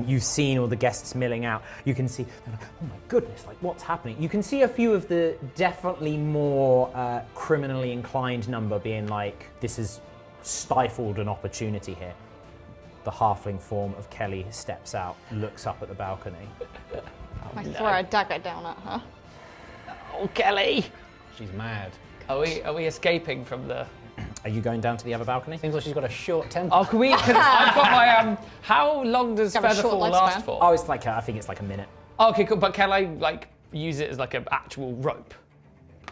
A: You've seen all the guests milling out. You can see, they're like, oh my goodness, like what's happening? You can see a few of the definitely more criminally inclined number being like, this has stifled an opportunity here. The halfling form of Kelly steps out, looks up at the balcony.
C: I throw a dagger down at her.
B: Oh, Kelly!
E: She's mad.
B: Are we escaping from the...
A: Are you going down to the other balcony?
E: Seems like she's got a short temper.
B: Oh, can we... Cause I've got my... How long does
C: Have a short
B: Featherfall last
C: lifespan.
B: for?
A: Oh, it's like I think it's like a minute.
B: Okay, cool. But can I, like, use it as, like, an actual rope?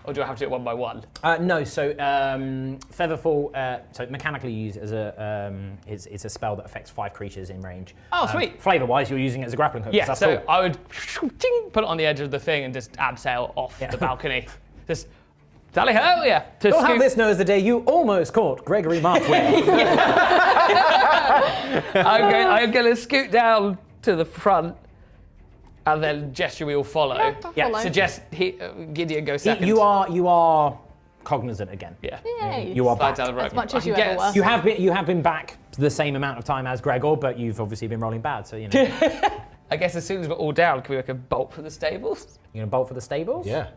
B: Or do I have to do it one by one?
A: No, so Featherfall, so mechanically you use it as a, it's a spell that affects 5 creatures in range.
B: Oh, sweet.
A: Flavor-wise, you're using it as a grappling hook.
B: Yeah,
A: That's
B: so
A: cool.
B: I would put it on the edge of the thing and just abseil off the balcony. Just tally ho, yeah.
A: You'll have this known as the day you almost caught Gregory Martwell.
B: I'm going to scoot down to the front and then gesture we all follow.
A: Yeah,
C: Follow.
B: Suggest Gideon go second.
A: You are cognizant again.
B: Yeah.
C: Yay.
A: You are
B: Slide
A: back.
B: down the rope.
C: As much as
B: I
C: you
B: guess.
C: ever were.
A: You have been back the same amount of time as Gregor, but you've obviously been rolling bad, so you know.
B: I guess as soon as we're all down, can we make a bolt for the stables?
A: You gonna bolt for the stables?
D: Yeah.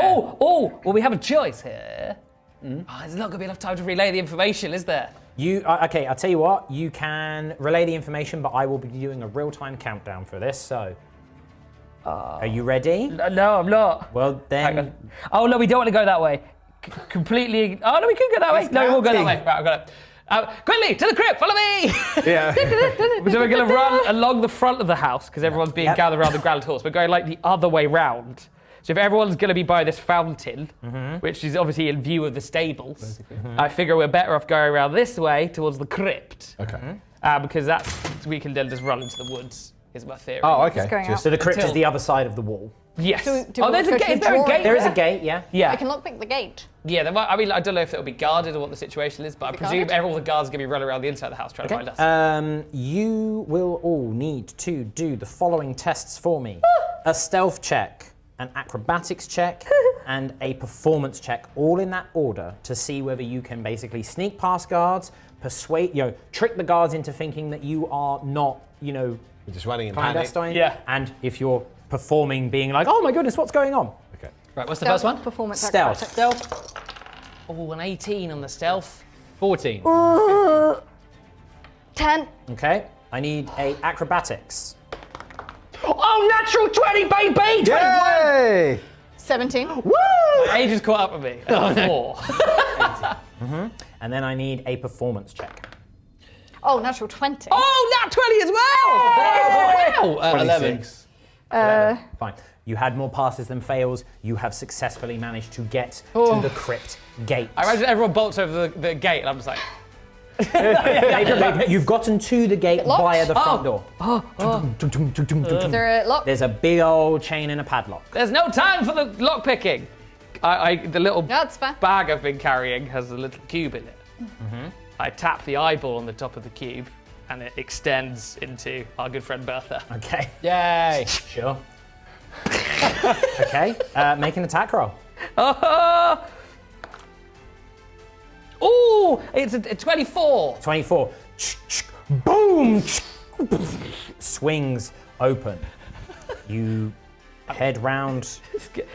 B: Oh, well, we have a choice here. Oh, there's not going to be enough time to relay the information, is there?
A: You okay? I'll tell you what. You can relay the information, but I will be doing a real-time countdown for this. So, are you ready?
B: No, I'm not.
A: Well
B: Hang
A: then,
B: on. Oh, no, we don't want to go that way. Completely. Oh, no, we can go that way. No, we'll go that way. Right, I've got it. Quickly, to the crypt, follow me!
D: Yeah.
B: So we're going to run along the front of the house because everyone's being
A: Yep.
B: gathered around the grand horse. We're going like the other way round. So if everyone's going to be by this fountain, which is obviously in view of the stables, I figure we're better off going around this way towards the crypt.
D: Okay.
B: Because we can then just run into the woods, is my theory.
D: Oh, okay.
C: Just going out.
A: so the crypt is
B: Until-
A: the other side of the wall.
B: Yes.
C: Do we
B: Oh, there's
C: go
B: a
C: to
B: gate.
C: the
B: Is there a
C: drawing?
B: gate?
A: There is a gate, yeah.
B: Yeah.
C: I can lockpick the gate.
B: Yeah, there might, I mean, I don't know if it'll be guarded or what the situation is, but I
C: Be
B: presume
C: guarded?
B: all the guards are going to be running around the inside of the house trying to find us.
A: You will all need to do the following tests for me: a stealth check, an acrobatics check, and a performance check, all in that order, to see whether you can basically sneak past guards, trick the guards into thinking that you are not,
D: We're just running in panic.
A: clandestine.
B: Yeah.
A: And if you're performing, being like, oh my goodness, what's going on?
D: Okay.
B: Right, what's the first one?
C: Performance.
A: Stealth.
C: acrobatics.
B: Stealth. Oh, an 18 on the stealth.
E: 14.
C: 10.
A: Okay. I need a acrobatics.
B: Oh, natural 20, baby! 21!
D: Yay!
C: 17.
B: My age has caught up with me. 4.
A: And then I need a performance check.
C: Oh, natural 20.
B: Oh, nat 20 as well! Wow!
E: 11.
D: 26.
A: Fine. You had more passes than fails. You have successfully managed to get to the crypt gate.
B: I imagine everyone bolts over the gate, and I'm just like,
A: You've gotten to the gate
C: locked?
A: via the front door.
C: Is there a lock?
A: There's a big old chain and a padlock.
B: there's no time for the lock picking. The little
C: That's fair.
B: bag I've been carrying has a little cube in it. I tap the eyeball on the top of the cube, and it extends into our good friend Bertha.
A: Okay.
E: Yay!
A: Sure. Okay. Make an attack roll.
B: Ooh, it's a 24.
A: 24. Boom! Swings open. You head round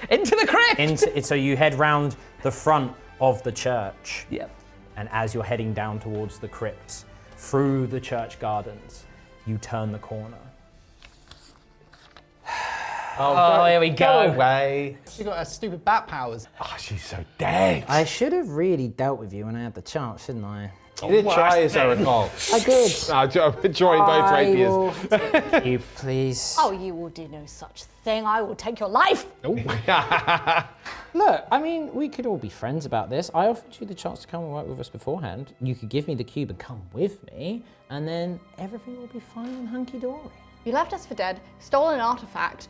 B: Into the crypt.
A: so you head round the front of the church.
B: Yep.
A: And as you're heading down towards the crypt, through the church gardens, you turn the corner.
B: Oh, here we
D: Go
B: go.
D: away.
E: She got her stupid bat powers.
D: Oh, she's so dead.
A: I should have really dealt with you when I had the chance, shouldn't I?
D: You did try, as I recall.
A: I did.
D: Join both rapiers.
A: Take you, please.
C: Oh, you will do no such thing. I will take your life.
A: Look, I mean, we could all be friends about this. I offered you the chance to come and work with us beforehand. You could give me the cube and come with me, and then everything will be fine and hunky-dory.
C: You left us for dead, stole an artifact,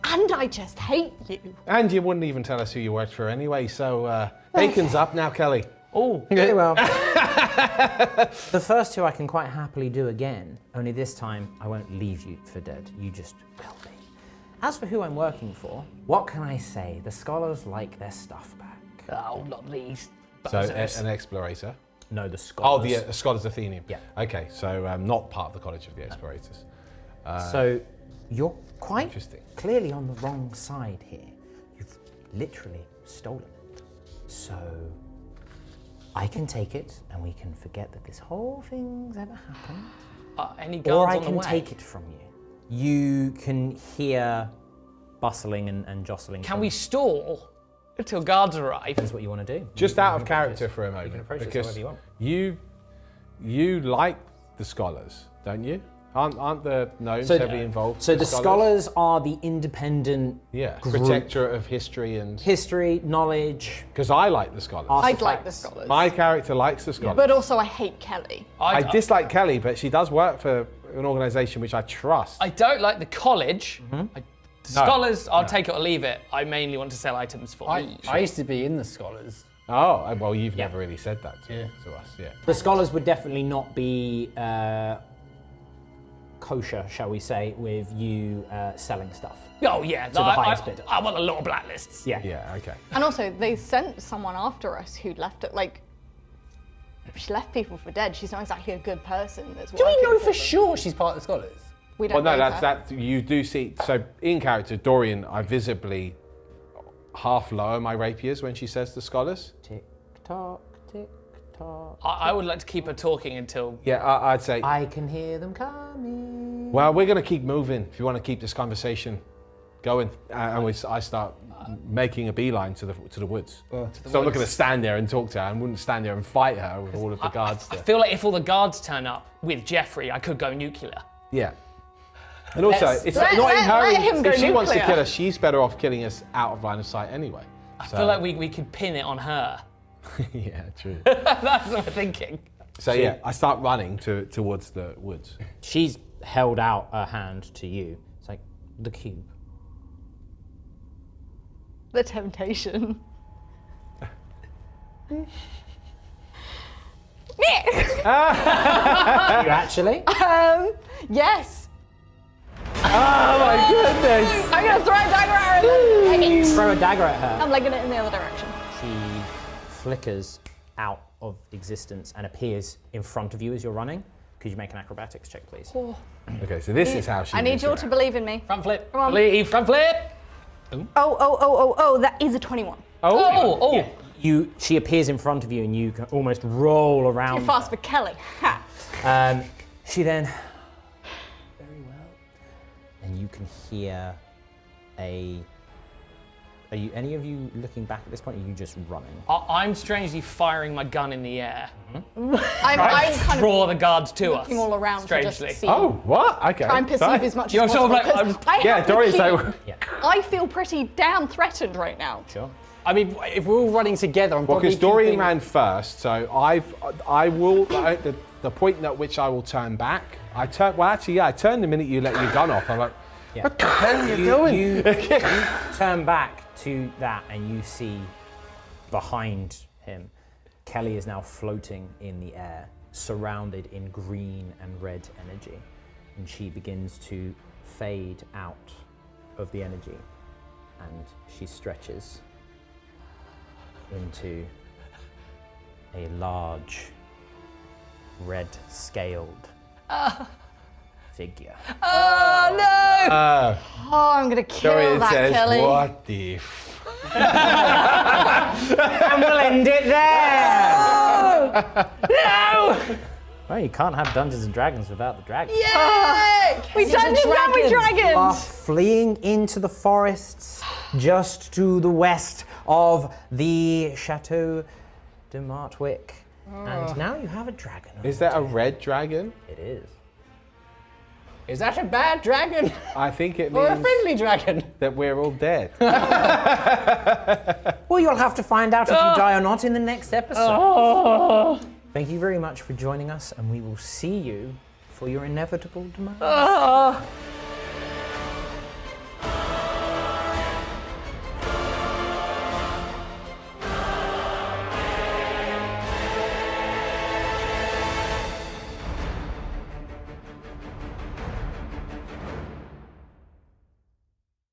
C: and I just hate you.
D: And you wouldn't even tell us who you worked for anyway, so bacon's up now, Kelly.
B: Oh,
A: Okay, well. The first two I can quite happily do again, only this time I won't leave you for dead. You just will be. As for who I'm working for, what can I say? The scholars like their stuff back.
B: oh, not these.
D: So
B: bozos.
D: an explorator.
A: No, the
D: Oh,
A: scholars.
D: the Scholars Athenium.
A: Yeah.
D: Okay, so not part of the College of the Explorators.
A: So you're quite
D: Interesting.
A: clearly on the wrong side here. You've literally stolen it. So I can take it and we can forget that this whole thing's ever happened.
B: Any
A: Or
B: guards
A: I
B: on the
A: can
B: way?
A: take it from you. You can hear bustling and jostling.
B: Can we stall until guards arrive?
A: That's what you want to do.
D: Just out of character for a moment,
A: can approach this
D: because
A: however you want.
D: you like the Scholars, don't you? Aren't the gnomes heavily involved?
A: So
D: with
A: the scholars are the independent
D: yeah,
A: group.
D: protector of history and
A: history, knowledge.
D: because I like the Scholars.
C: I'd like the
A: Artifacts.
C: scholars.
D: My character likes the Scholars.
C: But also I hate Kelly.
D: I dislike Kelly, but she does work for an organisation which I trust.
B: I don't like the college. The scholars, I'll take it or leave it. I mainly want to sell items for me.
E: I used to be in the scholars.
D: Oh, well, you've never really said that to us, yeah.
A: The scholars would definitely not be kosher, shall we say, with you selling stuff.
B: Oh yeah,
A: the highest bidder.
B: I want a lot of blacklists.
A: Yeah.
D: Yeah, okay.
C: And also, they sent someone after us who'd left it, like, she left people for dead. She's not exactly a good person. That's
E: Do we
C: working
E: know
C: for
E: for
C: them.
E: sure she's part of the scholars?
C: We don't
D: Well, no,
C: know
D: that's
C: her.
D: that. You do see. So in character, Dorian, I visibly half lower my rapiers when she says the scholars.
A: Tick tock, tick tock.
B: I would like to keep her talking until.
D: Yeah, I'd say.
A: I can hear them coming.
D: Well, we're going to keep moving if you want to keep this conversation going, and I start making a beeline to the woods. So I'm not going to stand there and talk to her. I wouldn't stand there and fight her with all of the guards
B: I
D: there.
B: feel like if all the guards turn up with Jeffrey, I could go nuclear.
D: Yeah. And also, it's
C: let-
D: not in
C: let-
D: her.
C: let him go
D: If she wants to
C: nuclear.
D: kill us, she's better off killing us out of line of sight anyway.
B: I feel like we could pin it on her.
D: Yeah, true.
B: That's what I'm thinking.
D: So yeah, I start running towards the woods.
A: She's held out a hand to you. It's like, the cube.
C: The temptation.
A: You actually?
C: Yes.
D: Oh my goodness!
C: I'm gonna throw a dagger at her and then
A: Throw a dagger at her.
C: I'm legging it in the other direction.
A: She flickers out of existence and appears in front of you as you're running. Could you make an acrobatics check, please?
D: Okay, so this is how she.
C: I need
D: moves
C: you all
D: around.
C: to believe in me.
B: Front flip.
C: Come on.
B: Leave. Front flip.
C: Oh, that is a 21.
B: Oh.
A: She appears in front of you and you can almost roll around.
C: Too fast for Kelly. Ha.
A: She then, very well, and you can hear are you any of you looking back at this point? Or are you just running?
B: I'm strangely firing my gun in the air.
C: I'm kind
B: Draw the guards to us.
C: looking all around to
B: Strangely.
C: just see.
D: Oh, what? Okay.
C: Try and perceive
D: Fine.
C: as much
B: You're
C: as
B: sort of
C: possible.
B: like-
C: 'cause I
D: Yeah,
C: have the
D: Dorian's
C: key.
D: like.
A: Yeah,
C: I feel pretty damn threatened right now.
A: sure.
E: I mean, if we're all running together, I'm
D: Well,
E: probably
D: because Dorian
E: keeping-
D: ran first, so I will. The point at which I will turn back. I turned the minute you let your gun off. I'm like,
A: Yeah.
D: what the hell are you doing?
A: You turn back to that and you see behind him, Kelly is now floating in the air, surrounded in green and red energy. And she begins to fade out of the energy and she stretches into a large, red-scaled figure.
B: Oh no!
C: Oh, I'm gonna kill
D: Dorian
C: that
D: says,
C: Kelly.
D: "What the?"
A: And we'll end it there!
B: No!
A: Well, you can't have Dungeons and Dragons without the dragon.
C: We Dungeons and we
A: Are
C: Dragons.
A: fleeing into the forests just to the west of the Chateau de Martwick. And now you have a dragon.
D: Is that a red dragon?
A: It is.
E: Is that a bad dragon
D: I think it
E: or a
D: means
E: friendly dragon?
D: that we're all dead.
A: Well, you'll have to find out if you die or not in the next episode. Thank you very much for joining us, and we will see you for your inevitable demise.